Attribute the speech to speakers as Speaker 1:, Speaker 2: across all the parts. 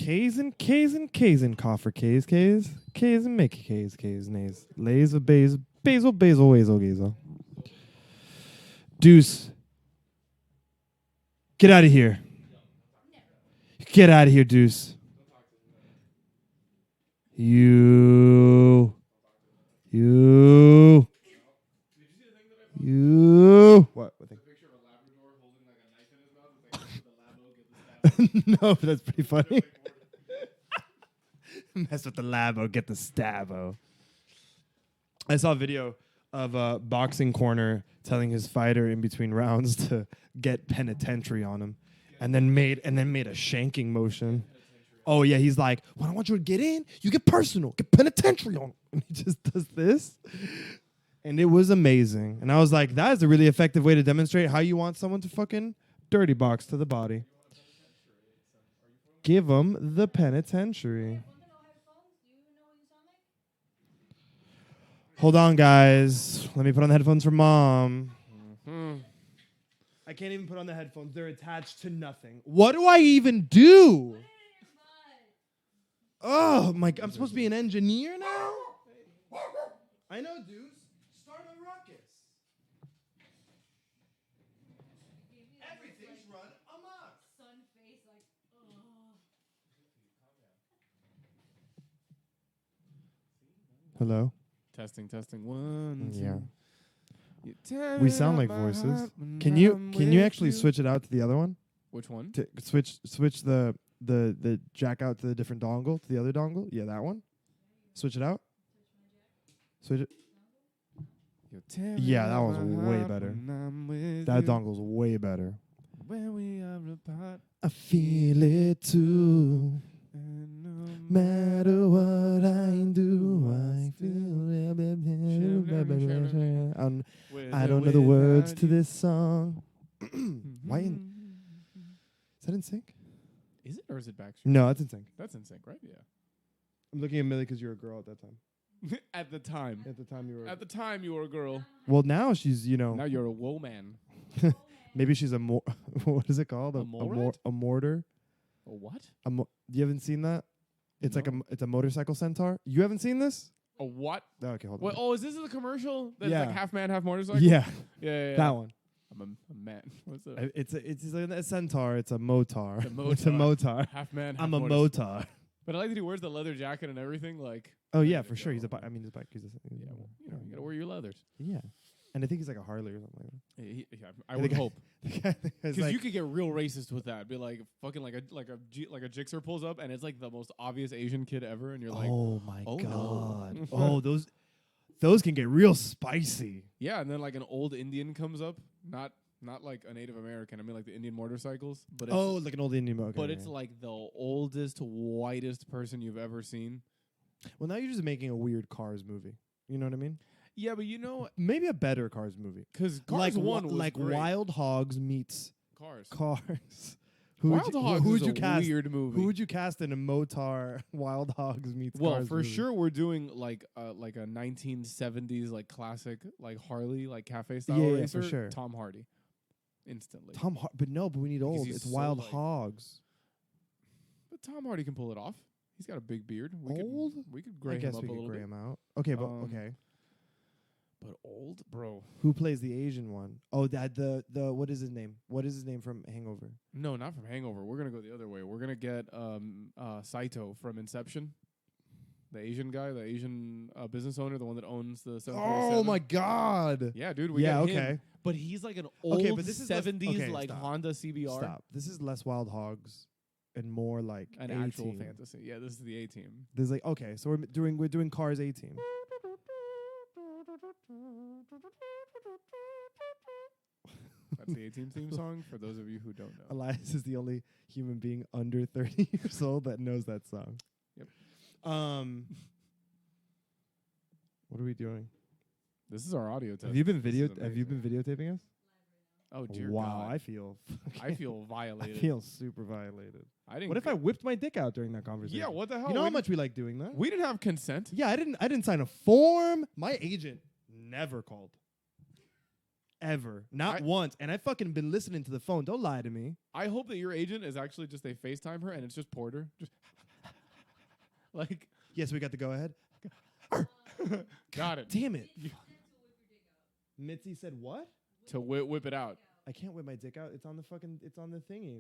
Speaker 1: K's and coffer K's and make K's nays. Lays of basil wazel gazel. Deuce. Get out of here. Get out of here, Deuce. You. What thing?
Speaker 2: Picture of a Labrador holding like a knife in his mouth. It's like the Labo get the stab.
Speaker 1: No, but that's pretty funny. Mess with the Labo, get the stabbo. I saw a video of a boxing corner telling his fighter in between rounds to get penitentiary on him, and then made a shanking motion. Oh yeah, he's like, when I want you to get in, you get personal, get penitentiary on him, and he just does this. And it was amazing. And I was like, that is a really effective way to demonstrate how you want someone to fucking dirty box to the body. Give them the penitentiary. Hold on, guys. Let me put on the headphones for Mom. I can't even put on the headphones. They're attached to nothing. What do I even do? Oh, my God. I'm supposed to be an engineer now? I know, dude. Start a ruckus. Everything's run amok.
Speaker 3: Sun face like,
Speaker 1: Hello?
Speaker 2: Testing. 1, 2.
Speaker 1: Yeah. We sound like voices. Can you actually switch it out to the other one?
Speaker 2: Which one?
Speaker 1: To switch the jack out to the different dongle, to the other dongle? Yeah, that one. Switch it out. Switch it. Yeah, that one's way better. That dongle's way better.
Speaker 2: When we are apart,
Speaker 1: I feel it too.
Speaker 2: no
Speaker 1: Matter what I do, I feel it. I don't know the words to this song. Why? Is that in sync?
Speaker 2: Is it or is it Backstreet?
Speaker 1: No, that's in sync.
Speaker 2: That's in sync, right? Yeah.
Speaker 1: I'm looking at Millie because you're a girl at that time.
Speaker 2: At the time.
Speaker 1: At the time you were.
Speaker 2: At the time, you were a girl.
Speaker 1: Well, now she's,
Speaker 2: Now you're a woman.
Speaker 1: maybe she's a what is it called?
Speaker 2: A morat?
Speaker 1: A mortar.
Speaker 2: A what?
Speaker 1: You haven't seen that? It's like
Speaker 2: No.
Speaker 1: it's a motorcycle centaur. You haven't seen this?
Speaker 2: A what?
Speaker 1: Oh, okay, hold on.
Speaker 2: Wait, oh, is this the commercial? That's
Speaker 1: Yeah.
Speaker 2: like half man, half motorcycle?
Speaker 1: Yeah,
Speaker 2: Yeah.
Speaker 1: that one.
Speaker 2: I'm a man. What's that?
Speaker 1: It's a centaur. It's a motar.
Speaker 2: It's a
Speaker 1: It's a motar.
Speaker 2: Half man, half
Speaker 1: I'm a
Speaker 2: motorcycle.
Speaker 1: motar.
Speaker 2: But I like that he wears the leather jacket and everything. Like,
Speaker 1: Oh yeah, for sure. He's a bike. I mean, he's a bike. He's a,
Speaker 2: yeah, well, you gotta wear your leathers.
Speaker 1: yeah. And I think he's like a Harley or something like
Speaker 2: Yeah, I would hope.
Speaker 1: that.
Speaker 2: Because you could get real racist with that. Be like fucking like a Jixer pulls up and it's like the most obvious Asian kid ever, and you're like,
Speaker 1: oh my
Speaker 2: oh,
Speaker 1: god.
Speaker 2: no.
Speaker 1: Oh, those can get real spicy.
Speaker 2: yeah, and then like an old Indian comes up, not like a Native American. I mean like the Indian motorcycles, but it's,
Speaker 1: Like an old Indian motor.
Speaker 2: but it's like the oldest, whitest person you've ever seen.
Speaker 1: Well, now you're just making a weird Cars movie. You know what I mean?
Speaker 2: Yeah, but you know,
Speaker 1: Maybe a better Cars movie.
Speaker 2: because Cars
Speaker 1: Like
Speaker 2: 1 was
Speaker 1: like
Speaker 2: great.
Speaker 1: Wild Hogs meets
Speaker 2: Cars.
Speaker 1: Cars.
Speaker 2: Wild Hogs
Speaker 1: who
Speaker 2: is
Speaker 1: would you
Speaker 2: a
Speaker 1: cast?
Speaker 2: weird movie.
Speaker 1: Who would you cast in a Motar Wild Hogs meets
Speaker 2: Well,
Speaker 1: Cars
Speaker 2: for
Speaker 1: movie?
Speaker 2: sure, we're doing like a 1970s like classic like Harley like cafe style
Speaker 1: Yeah,
Speaker 2: racer.
Speaker 1: for sure.
Speaker 2: Tom Hardy, instantly.
Speaker 1: But we need old.
Speaker 2: he's
Speaker 1: It's
Speaker 2: so,
Speaker 1: Wild
Speaker 2: like-
Speaker 1: Hogs.
Speaker 2: But Tom Hardy can pull it off. He's got a big beard.
Speaker 1: Old?
Speaker 2: We could
Speaker 1: I
Speaker 2: gray him
Speaker 1: guess
Speaker 2: up
Speaker 1: we
Speaker 2: a
Speaker 1: could
Speaker 2: little
Speaker 1: gray
Speaker 2: bit.
Speaker 1: him out. Okay, but okay.
Speaker 2: But old, bro.
Speaker 1: Who plays the Asian one? Oh, that the what is his name? What is his name from Hangover?
Speaker 2: No, not from Hangover. We're gonna go the other way. We're gonna get Saito from Inception. The Asian guy, the Asian business owner, the one that owns the 747.
Speaker 1: Oh my God!
Speaker 2: Yeah, dude. We
Speaker 1: Yeah,
Speaker 2: get him.
Speaker 1: okay.
Speaker 2: But he's like an old
Speaker 1: Okay, but this is less-
Speaker 2: 70s
Speaker 1: okay,
Speaker 2: like
Speaker 1: stop.
Speaker 2: Honda CBR.
Speaker 1: Stop. This is less Wild Hogs and more like
Speaker 2: An
Speaker 1: A-Team.
Speaker 2: actual fantasy. Yeah, this is the A team.
Speaker 1: There's like okay, so we're doing Cars A-Team.
Speaker 2: That's the A team theme song for those of you who don't know.
Speaker 1: Elias is the only human being under 30 years old that knows that song.
Speaker 2: Yep.
Speaker 1: What are we doing?
Speaker 2: This is our audio test.
Speaker 1: Have you been
Speaker 2: This is
Speaker 1: videotaping us?
Speaker 2: Oh dear
Speaker 1: wow,
Speaker 2: God.
Speaker 1: I feel
Speaker 2: I feel
Speaker 1: I
Speaker 2: violated.
Speaker 1: feel super violated.
Speaker 2: I didn't.
Speaker 1: What if I whipped my dick out during that conversation?
Speaker 2: Yeah. What the hell?
Speaker 1: You know
Speaker 2: we
Speaker 1: how much we like doing that?
Speaker 2: we didn't have consent.
Speaker 1: Yeah, I didn't sign a form. My agent never called. ever. Not
Speaker 2: I-
Speaker 1: once. And I fucking been listening to the phone. Don't lie to me.
Speaker 2: I hope that your agent is actually just they FaceTime her and it's just Porter. Just like,
Speaker 1: Yes, we got the go ahead.
Speaker 2: got it.
Speaker 1: Damn it. Mitzi said what?
Speaker 2: To whip it out.
Speaker 1: I can't whip my dick out. It's on the thingy.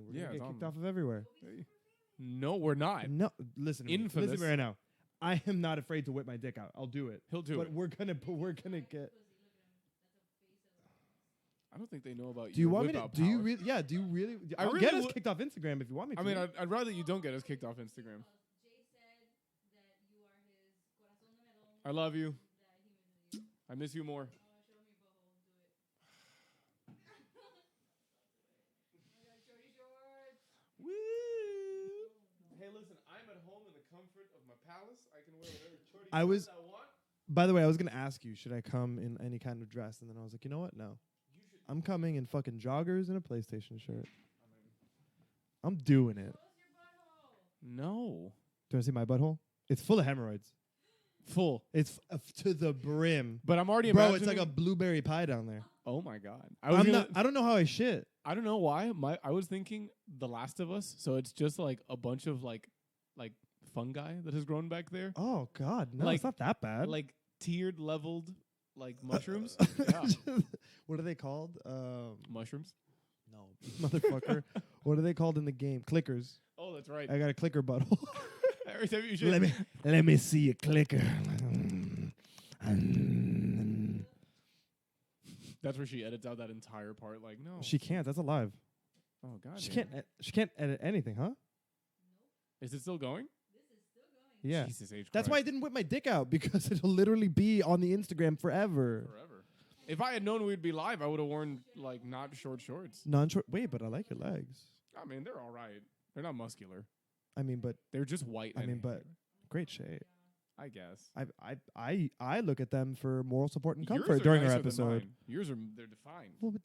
Speaker 1: We're
Speaker 2: Yeah,
Speaker 1: gonna
Speaker 2: it's
Speaker 1: get kicked
Speaker 2: on.
Speaker 1: off of everywhere.
Speaker 2: No, we're not.
Speaker 1: No, listen to me.
Speaker 2: Infamous.
Speaker 1: Listen to me right now. I am not afraid to whip my dick out. I'll do it.
Speaker 2: He'll do
Speaker 1: But
Speaker 2: it.
Speaker 1: we're gonna get.
Speaker 2: I don't think they know about
Speaker 1: Do you
Speaker 2: your
Speaker 1: want me
Speaker 2: whip
Speaker 1: to?
Speaker 2: out
Speaker 1: Do you
Speaker 2: powers.
Speaker 1: really? Yeah. Do you really?
Speaker 2: I
Speaker 1: I'll
Speaker 2: really
Speaker 1: get us
Speaker 2: would-
Speaker 1: kicked off Instagram if you want me to.
Speaker 2: I mean, I'd rather you don't get us kicked off Instagram. I love you. I miss you more. Woo! Hey, listen, I'm at home in the comfort of my palace. I can wear whatever shorty
Speaker 1: I was-
Speaker 2: shorts I want.
Speaker 1: By the way, I was gonna ask you, should I come in any kind of dress? And then I was like, you know what? No. I'm coming in fucking joggers and a PlayStation shirt. I'm doing it.
Speaker 2: No.
Speaker 1: Do you want to see my butthole? It's full of hemorrhoids.
Speaker 2: Full.
Speaker 1: It's to the brim.
Speaker 2: But I'm already
Speaker 1: Bro,
Speaker 2: imagining.
Speaker 1: it's like a blueberry pie down there.
Speaker 2: Oh my god.
Speaker 1: I don't know how I shit.
Speaker 2: I don't know why. I was thinking The Last of Us, so it's just like a bunch of like fungi that has grown back there.
Speaker 1: Oh God, no,
Speaker 2: Like-
Speaker 1: it's not that bad.
Speaker 2: Like tiered, leveled, like mushrooms. Yeah.
Speaker 1: What are they called?
Speaker 2: Mushrooms.
Speaker 1: No, motherfucker. What are they called in the game? Clickers.
Speaker 2: Oh, that's right.
Speaker 1: I got a clicker butthole.
Speaker 2: Every time you should.
Speaker 1: let me see a clicker.
Speaker 2: That's where she edits out that entire part. Like, no.
Speaker 1: She can't. That's alive.
Speaker 2: Oh god.
Speaker 1: She
Speaker 2: damn.
Speaker 1: can't. She can't edit anything, huh?
Speaker 2: Is it still going?
Speaker 1: Yeah.
Speaker 2: Jesus H.
Speaker 1: That's why I
Speaker 2: Christ.
Speaker 1: didn't whip my dick out because it'll literally be on the Instagram forever.
Speaker 2: Forever. If I had known we'd be live, I would have worn like not short shorts.
Speaker 1: Non-short. Wait, but I like your legs.
Speaker 2: I mean, they're all right. They're not muscular.
Speaker 1: I mean, but
Speaker 2: They're just white.
Speaker 1: great shape.
Speaker 2: I guess.
Speaker 1: I look at them for moral support and
Speaker 2: Yours
Speaker 1: comfort
Speaker 2: are
Speaker 1: during our
Speaker 2: nicer than
Speaker 1: episode.
Speaker 2: mine. Yours are they're defined.
Speaker 1: Well, but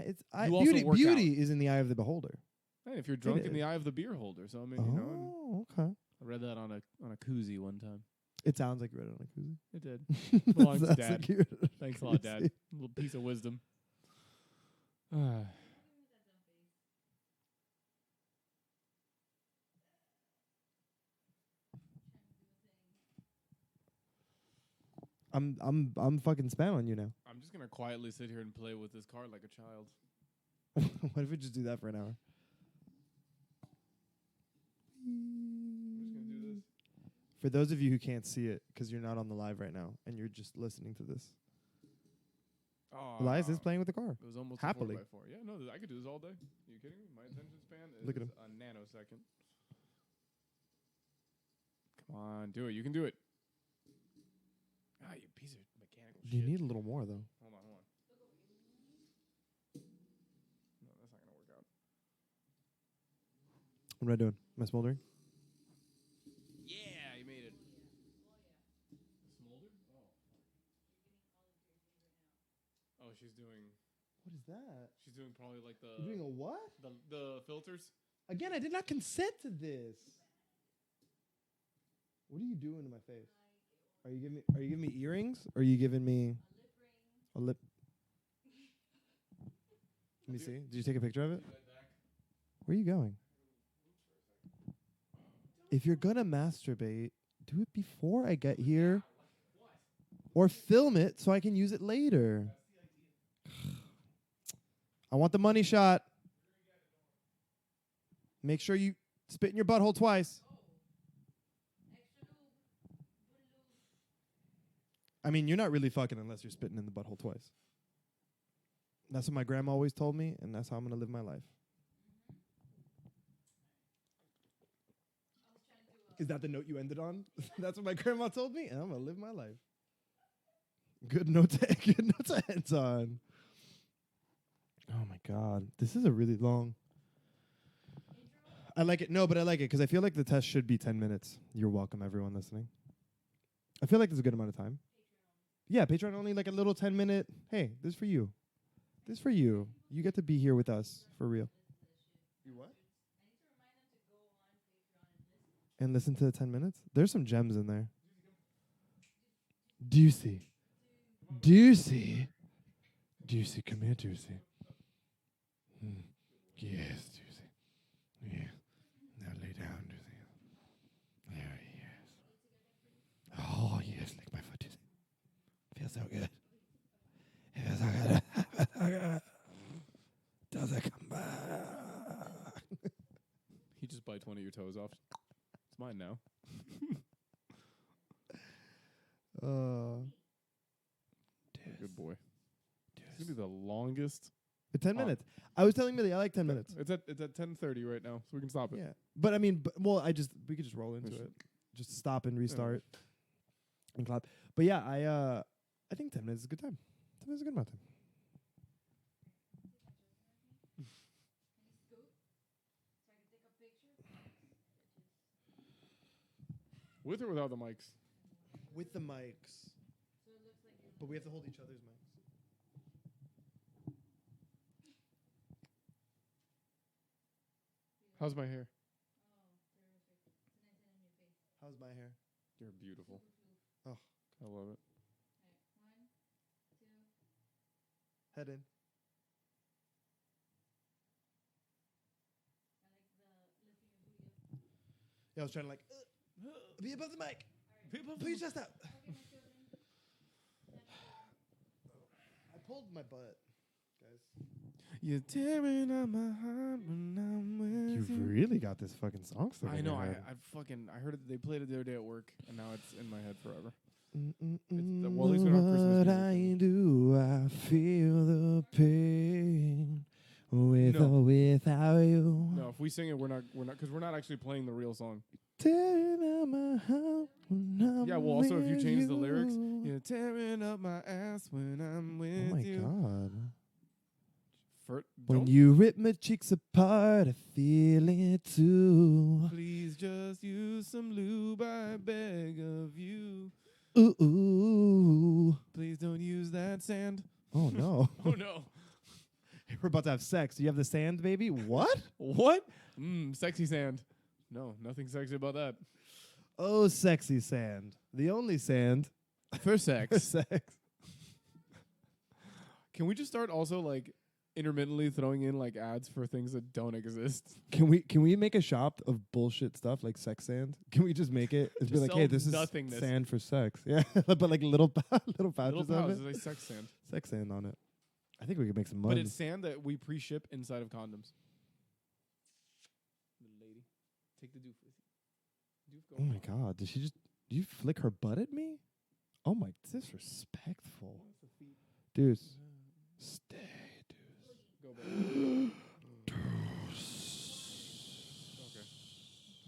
Speaker 1: it's
Speaker 2: You also work
Speaker 1: beauty is in the eye of the beholder.
Speaker 2: Hey, if you're drunk in
Speaker 1: is.
Speaker 2: the eye of the beer holder, so I mean, you know,
Speaker 1: Oh, okay.
Speaker 2: I read that on a koozie one time.
Speaker 1: It sounds like you read it on a koozie.
Speaker 2: It did. Belongs to
Speaker 1: Sounds
Speaker 2: Dad.
Speaker 1: like you read it on a
Speaker 2: Thanks a lot,
Speaker 1: koozie.
Speaker 2: Dad. A little piece of wisdom.
Speaker 1: I'm fucking spam on you now.
Speaker 2: I'm just gonna quietly sit here and play with this card like a child.
Speaker 1: What if we just do that for an hour?
Speaker 2: I'm just gonna do this.
Speaker 1: For those of you who can't see it, because you're not on the live right now and you're just listening to this, Elias is playing with the car.
Speaker 2: It was almost
Speaker 1: Happily.
Speaker 2: a 4x4. Yeah, no, I could do this all day. Are you kidding me? My attention span is
Speaker 1: Look at him.
Speaker 2: a nanosecond. Come on, do it. You can do it. Ah, you piece of mechanical
Speaker 1: You
Speaker 2: shit.
Speaker 1: need a little more though.
Speaker 2: Hold on. No, that's not gonna work out.
Speaker 1: What am I doing? Am I smoldering?
Speaker 2: Yeah, you made it. Smolder? Oh, she's doing.
Speaker 1: What is that?
Speaker 2: She's doing probably like
Speaker 1: You're doing a what?
Speaker 2: the filters.
Speaker 1: Again, I did not consent to this. What are you doing to my face? Are you giving me earrings? Or are you giving me a lip? Let me see. Did you take a picture of it? Where are you going? If you're gonna masturbate, do it before I get here. Or film it so I can use it later. I want the money shot. Make sure you spit in your butthole twice. I mean, you're not really fucking unless you're spitting in the butthole twice. That's what my grandma always told me, and that's how I'm going to live my life. Is that the note you ended on? That's what my grandma told me, and I'm going to live my life. Good note to end on. Oh, my God. This is a really long... I like it. No, but I like it because I feel like the test should be 10 minutes. You're welcome, everyone listening. I feel like there's a good amount of time. Yeah, Patreon only like a little 10-minute. Hey, this is for you. This is for you. You get to be here with us for real. You what? And listen to the 10 minutes? There's some gems in there. Juicy. Juicy. Juicy, come here, Juicy. Yes, Juicy. Yeah. Now lay down, Juicy. There he is. Oh, yes, lick my foot, Juicy. Feels so good. It feels so good. Does it come back?
Speaker 2: He just bites one of your toes off. It's mine now. Good boy. It's gonna be the longest.
Speaker 1: 10 minutes. I was telling Millie I like 10 minutes.
Speaker 2: It's at 10:30 right now, so we can stop it.
Speaker 1: Yeah, but I mean, we could just roll into it. Just stop and restart and clap. But yeah, I think 10 minutes is a good time. 10 minutes is a good amount of time.
Speaker 2: With or without the mics?
Speaker 1: With the mics. But we have to hold each other's mics.
Speaker 2: How's my hair?
Speaker 1: How's my hair?
Speaker 2: You're beautiful.
Speaker 1: Oh,
Speaker 2: I love it.
Speaker 1: head in. Yeah, I was trying to be above the mic. Put your chest out. I pulled my butt, guys.
Speaker 2: You're tearing up my heart when I'm with you.
Speaker 1: You've really got this fucking song stuck
Speaker 2: I
Speaker 1: in
Speaker 2: know.
Speaker 1: your head.
Speaker 2: I heard it. They played it the other day at work, and now it's in my head forever.
Speaker 1: Well, at least we don't have Christmas music. I do, I feel the pain with or without you.
Speaker 2: No, if we sing it, we're not, because we're not actually playing the real song.
Speaker 1: Tearing up my heart when I'm
Speaker 2: Yeah, well, also, if you change the
Speaker 1: with
Speaker 2: lyrics,
Speaker 1: you.
Speaker 2: you're tearing up my ass when I'm with you.
Speaker 1: Oh my God.
Speaker 2: Don't
Speaker 1: When you rip my cheeks apart, I feel it too.
Speaker 2: please just use some lube, I beg of you.
Speaker 1: Ooh, ooh.
Speaker 2: Please don't use that sand.
Speaker 1: Oh no.
Speaker 2: Oh no.
Speaker 1: We're about to have sex. Do you have the sand, baby? What?
Speaker 2: What? Sexy sand. No, nothing sexy about that.
Speaker 1: Oh, sexy sand. The only sand
Speaker 2: For
Speaker 1: for
Speaker 2: sex.
Speaker 1: sex.
Speaker 2: Can we just start also intermittently throwing in ads for things that don't exist?
Speaker 1: Can we make a shop of bullshit stuff like sex sand? Can we just make it and be
Speaker 2: Just
Speaker 1: like,
Speaker 2: sell
Speaker 1: hey, this
Speaker 2: nothingness.
Speaker 1: is sand for sex? Yeah, but little pouches
Speaker 2: Little
Speaker 1: of
Speaker 2: pouch
Speaker 1: it.
Speaker 2: is like sex sand.
Speaker 1: Sex sand on it. I think we could make some
Speaker 2: But
Speaker 1: money.
Speaker 2: it's sand that we pre-ship inside of condoms. Little lady. Take the doof with you. Doof, go.
Speaker 1: Oh my God! Did you flick her butt at me? Oh my, disrespectful. Deuce. Stay, Deuce.
Speaker 2: Go back. Okay.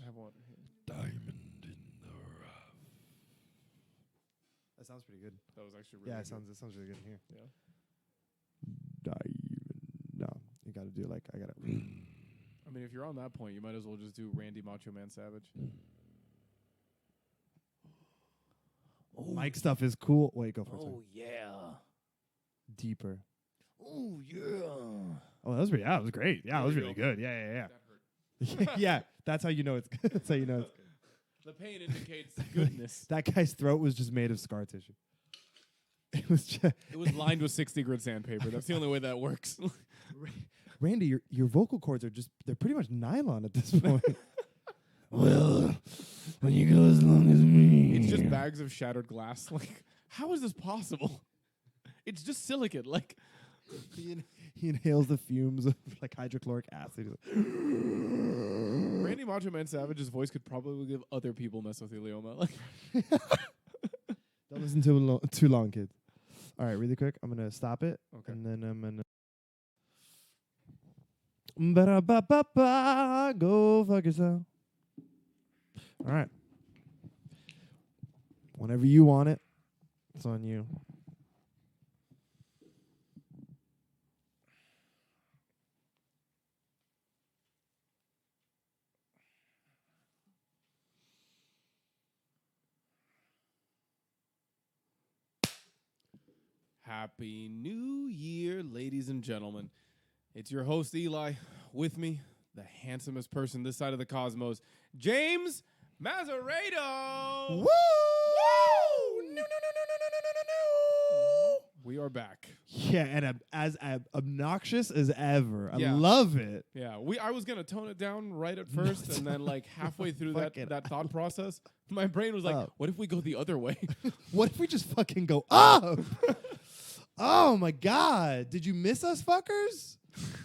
Speaker 2: I have water here.
Speaker 1: Diamond in the rough. That sounds pretty good.
Speaker 2: That was actually really good.
Speaker 1: It sounds really good in here.
Speaker 2: Yeah.
Speaker 1: No, you gotta do I gotta.
Speaker 2: I mean, if you're on that point, you might as well just do Randy Macho Man Savage.
Speaker 1: Mic stuff is cool. Wait, go for it.
Speaker 2: Oh, yeah.
Speaker 1: Deeper.
Speaker 2: Oh, yeah.
Speaker 1: Oh, that was pretty. Yeah, it was great. Yeah, it
Speaker 2: There
Speaker 1: was
Speaker 2: we
Speaker 1: really
Speaker 2: go.
Speaker 1: good. Yeah.
Speaker 2: That hurt.
Speaker 1: Yeah, that's how you know it's good. That's how you know it's good.
Speaker 2: The pain indicates goodness.
Speaker 1: That guy's throat was just made of scar tissue. It was just
Speaker 2: It was lined with 60 grit sandpaper. That's the only way that works.
Speaker 1: Randy, your vocal cords they're pretty much nylon at this point. Well, when you go as long as me.
Speaker 2: It's just bags of shattered glass. How is this possible? It's just silicate.
Speaker 1: He inhales the fumes of hydrochloric acid.
Speaker 2: Randy Macho Man Savage's voice could probably give other people mesothelioma.
Speaker 1: Don't listen too long, kids. All right, really quick. I'm gonna stop it,
Speaker 2: Okay.
Speaker 1: and then I'm gonna. Ba-da-ba-ba-ba, go fuck yourself. All right. Whenever you want it, it's on you.
Speaker 2: Happy New Year, ladies and gentlemen. It's your host, Eli. With me, the handsomest person this side of the cosmos, James Mazzarato.
Speaker 1: Woo! No.
Speaker 2: We are back.
Speaker 1: Yeah, and as obnoxious as ever. I
Speaker 2: Yeah.
Speaker 1: love it.
Speaker 2: Yeah, I was gonna tone it down right at first, and then like halfway through that thought process, my brain was like, "What if we go the other way?"
Speaker 1: What if we just fucking go up? Oh my God! Did you miss us, fuckers?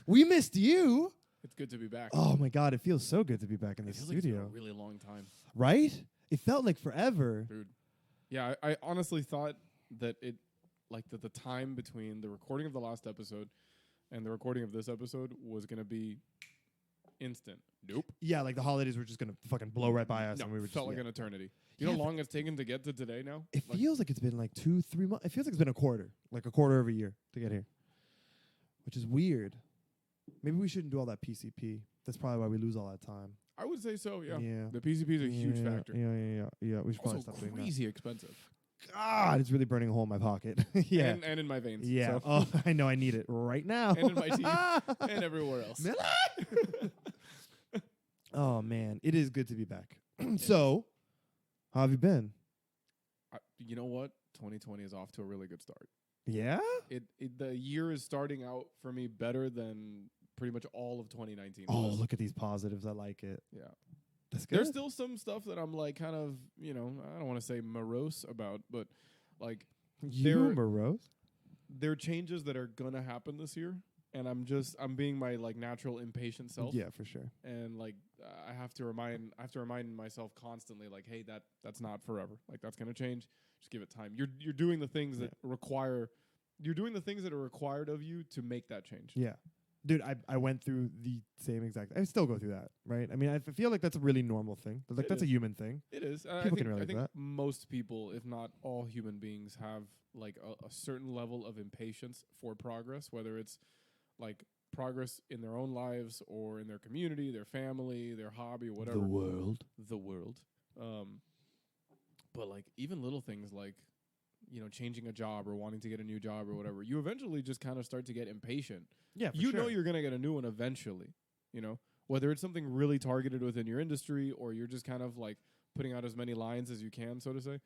Speaker 1: We missed you.
Speaker 2: It's good to be back.
Speaker 1: Oh my God! It feels so good to be back in the
Speaker 2: It feels like it's
Speaker 1: studio.
Speaker 2: been a really long time,
Speaker 1: Right? It felt like forever.
Speaker 2: dude. Yeah, I honestly thought that the time between the recording of the last episode and the recording of this episode was gonna be instant. Nope.
Speaker 1: Yeah, like the holidays were just gonna fucking blow right by us,
Speaker 2: No,
Speaker 1: and we were
Speaker 2: felt
Speaker 1: just,
Speaker 2: like an eternity. You know how long it's taken to get to today now?
Speaker 1: It feels like it's been like 2-3 months. It feels like it's been a quarter of a year to get here, which is weird. Maybe we shouldn't do all that PCP. That's probably why we lose all that time.
Speaker 2: I would say so. Yeah.
Speaker 1: Yeah.
Speaker 2: The PCP is a huge factor.
Speaker 1: Yeah. We should probably
Speaker 2: Also
Speaker 1: stop doing that.
Speaker 2: crazy expensive.
Speaker 1: God, it's really burning a hole in my pocket. Yeah.
Speaker 2: And in my veins.
Speaker 1: Yeah.
Speaker 2: So.
Speaker 1: Oh, I know. I need it right now.
Speaker 2: And in my teeth. And everywhere else.
Speaker 1: Oh, man. It is good to be back. So, how have you been?
Speaker 2: You know what? 2020 is off to a really good start.
Speaker 1: Yeah?
Speaker 2: The year is starting out for me better than pretty much all of 2019
Speaker 1: Oh,
Speaker 2: was.
Speaker 1: look at these positives. I like it.
Speaker 2: Yeah.
Speaker 1: That's good.
Speaker 2: There's still some stuff that I'm like kind of, I don't want to say morose about, but like
Speaker 1: You morose?
Speaker 2: there are changes that are going to happen this year. And I'm being my like natural impatient self.
Speaker 1: Yeah, for sure.
Speaker 2: And like I have to remind myself constantly, like, hey, that's not forever. Like that's gonna change. Just give it time. You're doing the things that are required of you to make that change.
Speaker 1: Yeah. Dude, I went through the same exact. I still go through that, right? I mean, I feel like that's a really normal thing. Like that's a human thing.
Speaker 2: It is.
Speaker 1: People can relate
Speaker 2: I think
Speaker 1: to that.
Speaker 2: most people, if not all human beings, have like a certain level of impatience for progress, whether it's like progress in their own lives or in their community, their family, their hobby, or whatever. The world. But like even little things like, changing a job or wanting to get a new job or whatever, you eventually just kind of start to get impatient.
Speaker 1: Yeah,
Speaker 2: You know you're going to get a new one eventually, whether it's something really targeted within your industry or you're just kind of like putting out as many lines as you can, so to say.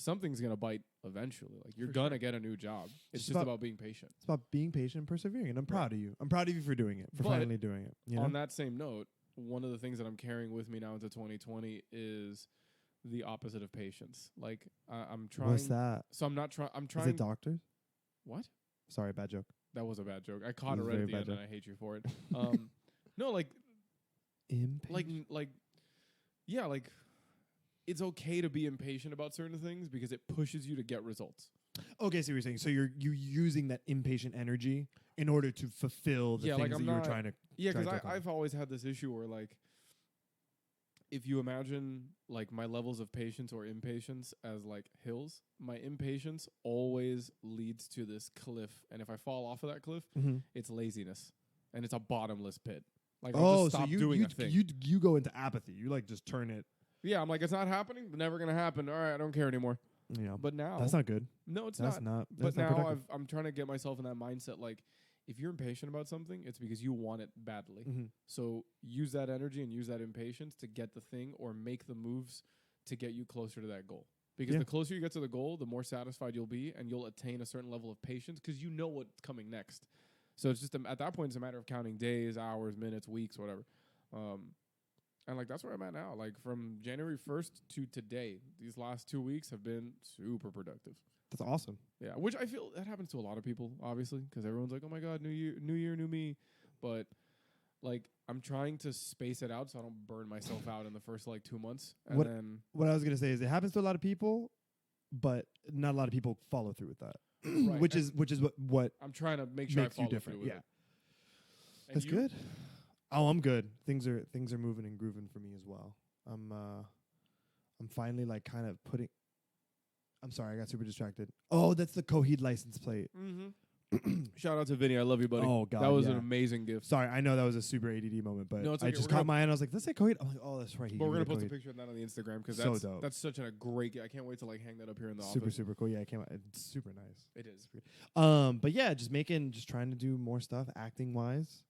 Speaker 2: Something's going to bite eventually. Like you're going to get a new job. It's just about being patient.
Speaker 1: It's about being patient and persevering. And I'm proud of you. I'm proud of you for doing it, for finally doing it. You know?
Speaker 2: On that same note, one of the things that I'm carrying with me now into 2020 is the opposite of patience. Like I'm trying.
Speaker 1: What's that?
Speaker 2: So I'm not trying. I'm trying.
Speaker 1: Is it doctors?
Speaker 2: What?
Speaker 1: Sorry, bad joke.
Speaker 2: That was a bad joke. I caught it
Speaker 1: was a
Speaker 2: right
Speaker 1: very
Speaker 2: at the
Speaker 1: bad
Speaker 2: end,
Speaker 1: joke.
Speaker 2: and I hate you for it. No, like,
Speaker 1: Impatient.
Speaker 2: yeah, like, it's okay to be impatient about certain things because it pushes you to get results.
Speaker 1: Okay, so you're saying you're using that impatient energy in order to fulfill the things that you were trying to.
Speaker 2: Yeah,
Speaker 1: trying
Speaker 2: because
Speaker 1: to
Speaker 2: I've always had this issue where like, if you imagine like my levels of patience or impatience as like hills, my impatience always leads to this cliff, and if I fall off of that cliff, it's laziness, and it's a bottomless pit. Like I'll just stop doing a thing.
Speaker 1: You go into apathy. You like just turn it.
Speaker 2: Yeah, I'm like, it's not happening. Never gonna happen. All right, I don't care anymore.
Speaker 1: Yeah,
Speaker 2: But now
Speaker 1: that's not good.
Speaker 2: No, it's
Speaker 1: That's
Speaker 2: not.
Speaker 1: That's
Speaker 2: But
Speaker 1: not
Speaker 2: now
Speaker 1: productive.
Speaker 2: I'm trying to get myself in that mindset. Like, if you're impatient about something, it's because you want it badly. So use that energy and use that impatience to get the thing or make the moves to get you closer to that goal. Because the closer you get to the goal, the more satisfied you'll be, and you'll attain a certain level of patience because you know what's coming next. So it's just at that point, it's a matter of counting days, hours, minutes, weeks, whatever. And like that's where I'm at now. Like from January 1st to today, these last 2 weeks have been super productive.
Speaker 1: That's awesome.
Speaker 2: Yeah, which I feel that happens to a lot of people, obviously, because everyone's like, "Oh my God, new year, new me." But like, I'm trying to space it out so I don't burn myself out in the first like 2 months. And then
Speaker 1: What I was gonna say is it happens to a lot of people, but not a lot of people follow through with that.
Speaker 2: Right.
Speaker 1: which is what
Speaker 2: I'm trying to make sure I
Speaker 1: makes you
Speaker 2: follow
Speaker 1: different.
Speaker 2: through with
Speaker 1: Yeah,
Speaker 2: it. And
Speaker 1: that's
Speaker 2: you?
Speaker 1: good. Oh, I'm good. Things are moving and grooving for me as well. I'm finally like kind of putting. I'm sorry, I got super distracted. Oh, that's the Coheed license plate.
Speaker 2: Shout out to Vinny. I love you, buddy.
Speaker 1: Oh, God,
Speaker 2: that was
Speaker 1: yeah.
Speaker 2: an amazing gift.
Speaker 1: Sorry, I know that was a super ADD moment, but
Speaker 2: No, it's
Speaker 1: I
Speaker 2: okay.
Speaker 1: just
Speaker 2: We're
Speaker 1: caught
Speaker 2: gonna-
Speaker 1: my eye and I was like, "Let's say Coheed." I'm like, "Oh, that's right."
Speaker 2: But we're gonna post a
Speaker 1: Coheed.
Speaker 2: picture of that on the Instagram because
Speaker 1: So
Speaker 2: that's
Speaker 1: dope.
Speaker 2: that's such a great. I can't wait to like hang that up here in the
Speaker 1: Super
Speaker 2: office.
Speaker 1: super cool. Yeah, I came out. It's super nice.
Speaker 2: It is.
Speaker 1: But yeah, just trying to do more stuff acting wise.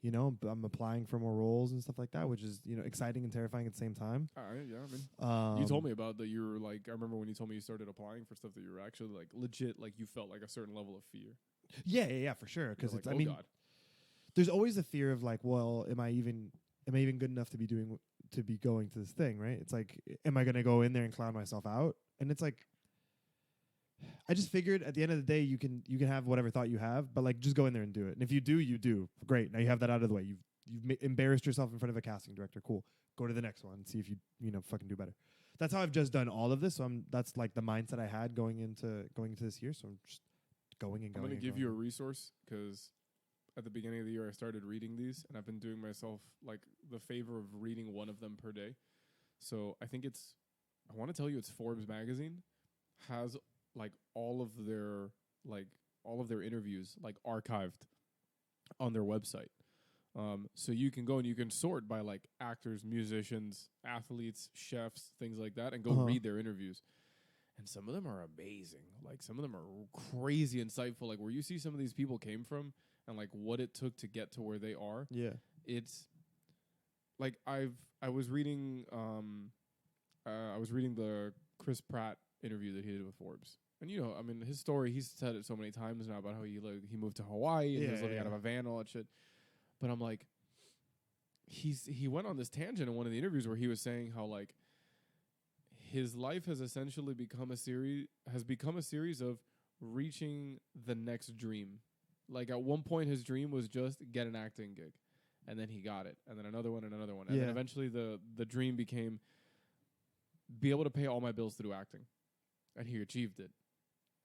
Speaker 1: You know, I'm applying for more roles and stuff like that, which is, you know, exciting and terrifying at the same time.
Speaker 2: Yeah, I mean, you told me about that. You were like, I remember when you told me you started applying for stuff that you were actually like legit, like you felt like a certain level of fear.
Speaker 1: Yeah, for sure. Because
Speaker 2: like,
Speaker 1: I mean,
Speaker 2: God.
Speaker 1: There's always a fear of like, well, am I even good enough to be going to this thing, right? It's like, am I gonna go in there and clown myself out? And it's like, I just figured at the end of the day, you can have whatever thought you have, but like just go in there and do it. And if you do, you do. Great. Now you have that out of the way. You've embarrassed yourself in front of a casting director. Cool. Go to the next one and see if you fucking do better. That's how I've just done all of this. So that's like the mindset I had going into this year. So I'm just going and going.
Speaker 2: I'm gonna give you a resource because at the beginning of the year I started reading these, and I've been doing myself like the favor of reading one of them per day. So I think I want to tell you, it's Forbes magazine has like all of their interviews like archived on their website. So you can go and you can sort by like actors, musicians, athletes, chefs, things like that, and go read their interviews. And some of them are amazing. Like some of them are crazy insightful. Like where you see some of these people came from and like what it took to get to where they are.
Speaker 1: Yeah.
Speaker 2: It's like I was reading the Chris Pratt interview that he did with Forbes. And you know, I mean, his story, he's said it so many times now about how he moved to Hawaii and he was living out of a van and all that shit. But I'm like, he went on this tangent in one of the interviews where he was saying how like his life has essentially become a series of reaching the next dream. Like at one point his dream was just get an acting gig. And then he got it. And then another one and another one. And then eventually the dream became be able to pay all my bills to do acting. And he achieved it.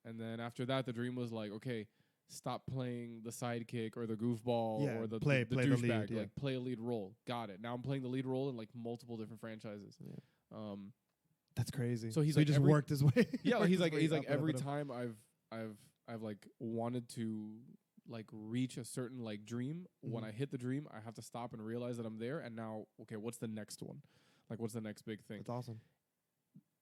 Speaker 2: And then after that, the dream was like, okay, stop playing the sidekick or the goofball or the douchebag. Like play a lead role. Got it. Now I'm playing the lead role in like multiple different franchises. Yeah.
Speaker 1: That's crazy.
Speaker 2: So he just worked his way. Yeah, like he's like every time I've like wanted to like reach a certain like dream. When I hit the dream, I have to stop and realize that I'm there. And now, okay, what's the next one? Like, what's the next big thing?
Speaker 1: That's awesome.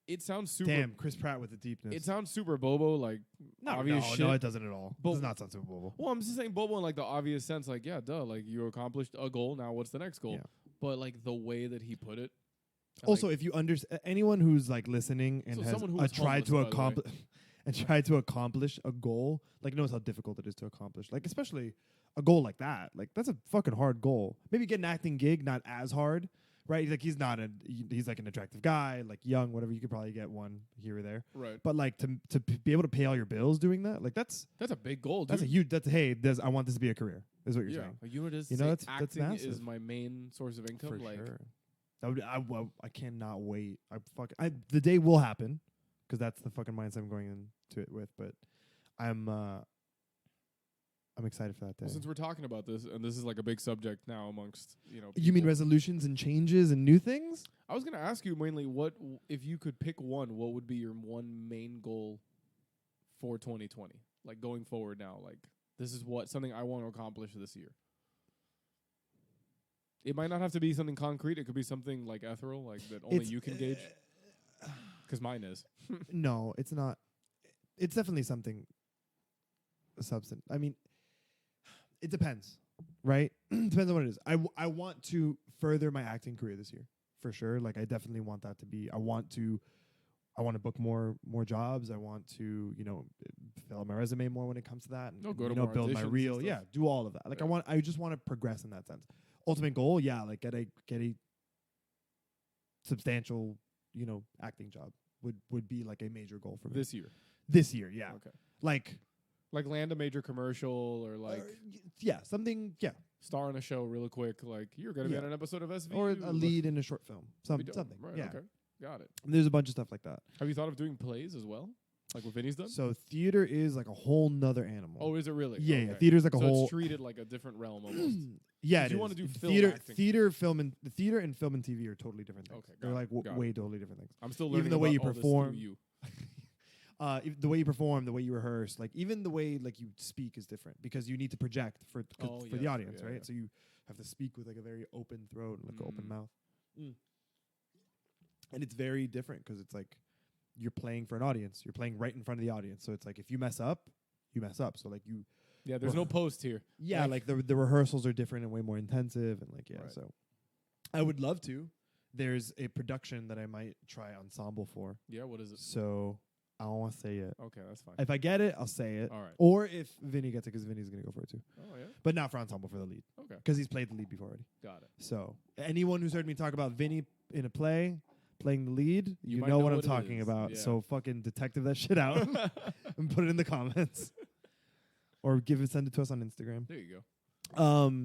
Speaker 2: It sounds super.
Speaker 1: Damn, Chris Pratt with the deepness.
Speaker 2: It sounds super bobo, like obvious shit.
Speaker 1: No, it doesn't at all. It does not sound super bobo.
Speaker 2: Well, I'm just saying bobo in like the obvious sense, like yeah, duh, like you accomplished a goal. Now what's the next goal? Yeah. But like the way that he put it.
Speaker 1: Also, if you understand anyone who's like listening and has tried to accomplish a goal, like knows how difficult it is to accomplish. Like especially a goal like that. Like that's a fucking hard goal. Maybe get an acting gig, not as hard. Right, like he's like an attractive guy, like young, whatever. You could probably get one here or there.
Speaker 2: Right,
Speaker 1: but like to be able to pay all your bills doing that, like that's
Speaker 2: a big goal. Dude.
Speaker 1: That's a huge. I want this to be a career. Is what you're saying.
Speaker 2: That's acting is my main source of income.
Speaker 1: For sure. I cannot wait. The day will happen because that's the fucking mindset I'm going into it with. But I'm excited for that day.
Speaker 2: Well, since we're talking about this, and this is like a big subject now amongst, people.
Speaker 1: You mean resolutions and changes and new things?
Speaker 2: I was going to ask you mainly what, if you could pick one, what would be your one main goal for 2020? Like going forward now, like this is something I want to accomplish this year. It might not have to be something concrete. It could be something like ethereal, like that only you can gauge. Because mine is.
Speaker 1: No, it's not. It's definitely something substance. I mean, it depends, right? Depends on what it is. I want to further my acting career this year, for sure. Like I definitely want that to be. I want to book more jobs. I want to fill out my resume more when it comes to that. And build my reel. Yeah, do all of that. Like I just want to progress in that sense. Ultimate goal, yeah, like get a substantial acting job would be like a major goal for me
Speaker 2: this year.
Speaker 1: This year, yeah.
Speaker 2: Okay.
Speaker 1: Like
Speaker 2: land a major commercial or like
Speaker 1: something
Speaker 2: star in a show real quick, like you're gonna be on an episode of SVU
Speaker 1: or a lead in a short film, something.
Speaker 2: Right,
Speaker 1: yeah,
Speaker 2: okay, got it.
Speaker 1: There's a bunch of stuff like that.
Speaker 2: Have you thought of doing plays as well, like what Vinny's done?
Speaker 1: So theater is like a whole nother animal.
Speaker 2: Oh, is it really?
Speaker 1: Yeah, okay. Yeah. Theater's like a whole.
Speaker 2: It's treated like a different realm almost.
Speaker 1: Yeah,
Speaker 2: you want to do
Speaker 1: theater, film and TV are totally different things.
Speaker 2: Okay,
Speaker 1: they're like way totally different things.
Speaker 2: I'm still learning
Speaker 1: even the way you
Speaker 2: all
Speaker 1: perform.
Speaker 2: This through you.
Speaker 1: The way you perform, the way you rehearse, like even the way like you speak is different because you need to project for the audience, right? Yeah. So you have to speak with like a very open throat and like an open mouth, and it's very different because it's like you're playing for an audience. You're playing right in front of the audience, so it's like if you mess up, you mess up. So like
Speaker 2: Yeah, there's no post here.
Speaker 1: Yeah, like the rehearsals are different and way more intensive, and like
Speaker 2: Right.
Speaker 1: so I would love to. There's a production that I might try ensemble for.
Speaker 2: Yeah, what is it?
Speaker 1: So I don't want to say it.
Speaker 2: Okay, that's fine.
Speaker 1: If I get it, I'll say it.
Speaker 2: All right.
Speaker 1: Or if Vinny gets it, because Vinny's gonna go for it too.
Speaker 2: Oh yeah.
Speaker 1: But not for ensemble, for the lead,
Speaker 2: Okay.
Speaker 1: because he's played the lead before already.
Speaker 2: Got it.
Speaker 1: So anyone who's heard me talk about Vinny in a play playing the lead,
Speaker 2: You
Speaker 1: you
Speaker 2: might
Speaker 1: know
Speaker 2: know
Speaker 1: what I'm
Speaker 2: what it
Speaker 1: talking
Speaker 2: is.
Speaker 1: about.
Speaker 2: Yeah.
Speaker 1: So fucking detective that shit out and put it in the comments, or send it to us on Instagram.
Speaker 2: There you go.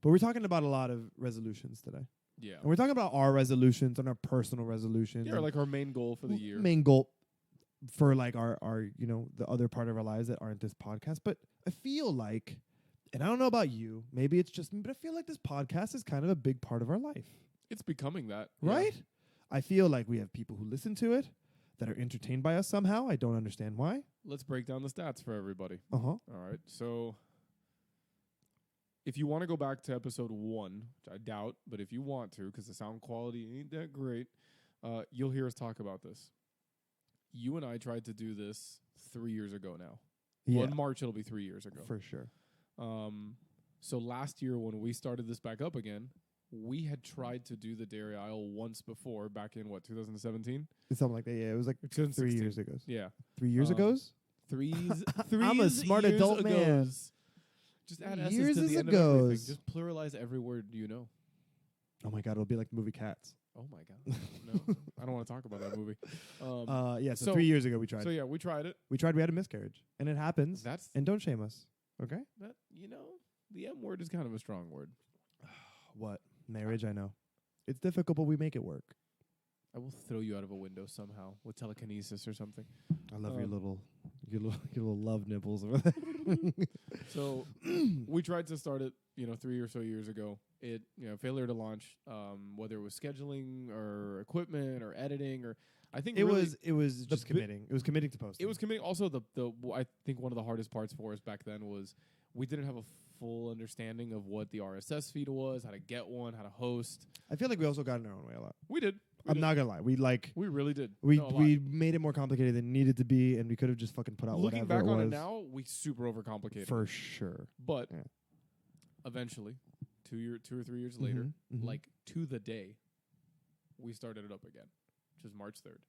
Speaker 1: But we're talking about a lot of resolutions today.
Speaker 2: Yeah.
Speaker 1: And we're talking about our resolutions and our personal resolutions.
Speaker 2: Yeah, or like our main goal for the year.
Speaker 1: Main goal for like our the other part of our lives that aren't this podcast. But I feel like, and I don't know about you, maybe it's just me, but I feel like this podcast is kind of a big part of our life.
Speaker 2: It's becoming that.
Speaker 1: Right? I feel like we have people who listen to it that are entertained by us somehow. I don't understand why.
Speaker 2: Let's break down the stats for everybody.
Speaker 1: Uh-huh.
Speaker 2: All right. So if you want to go back to episode 1, which I doubt, but if you want to, because the sound quality ain't that great, you'll hear us talk about this. You and I tried to do this 3 years ago now.
Speaker 1: Yeah.
Speaker 2: Well, in March, it'll be 3 years ago.
Speaker 1: For sure.
Speaker 2: So last year, when we started this back up again, we had tried to do the Dairy Isle once before, back in, 2017?
Speaker 1: It's something like that. Yeah, it was like 3 years ago.
Speaker 2: Yeah.
Speaker 1: 3 years ago?
Speaker 2: Threes.
Speaker 1: I'm a smart adult man.
Speaker 2: Just add
Speaker 1: Years
Speaker 2: S's to
Speaker 1: is
Speaker 2: the
Speaker 1: a
Speaker 2: end of everything.
Speaker 1: goes.
Speaker 2: Just pluralize every word you know.
Speaker 1: Oh my God, it'll be like the movie Cats.
Speaker 2: Oh my God. No, I don't want to talk about that movie.
Speaker 1: Yeah, so
Speaker 2: so-
Speaker 1: 3 years ago we tried.
Speaker 2: So yeah, we tried it.
Speaker 1: We had a miscarriage. And it happens.
Speaker 2: That's
Speaker 1: And don't shame us. Okay?
Speaker 2: that. The M word is kind of a strong word.
Speaker 1: What? Marriage, I know. It's difficult, but we make it work.
Speaker 2: I will throw you out of a window somehow with telekinesis or something.
Speaker 1: I love your little love nipples over there.
Speaker 2: So we tried to start it, 3 or so years ago. It, failure to launch, whether it was scheduling or equipment or editing or I think
Speaker 1: It
Speaker 2: really
Speaker 1: was just committing. It was committing to posting.
Speaker 2: it was committing. Also, I think one of the hardest parts for us back then was we didn't have a full understanding of what the RSS feed was, how to get one, how to host.
Speaker 1: I feel like we also got in our own way a lot.
Speaker 2: We did.
Speaker 1: I'm not gonna lie. We
Speaker 2: really did.
Speaker 1: we
Speaker 2: No, a lot.
Speaker 1: we made it more complicated than it needed to be, and we could have just fucking put out
Speaker 2: Looking
Speaker 1: whatever
Speaker 2: back
Speaker 1: it
Speaker 2: on
Speaker 1: was.
Speaker 2: it now, we super overcomplicated.
Speaker 1: For sure.
Speaker 2: But
Speaker 1: Yeah.
Speaker 2: eventually, 2 or 3 years later,
Speaker 1: Mhm.
Speaker 2: like to the day, we started it up again, which is March 3rd.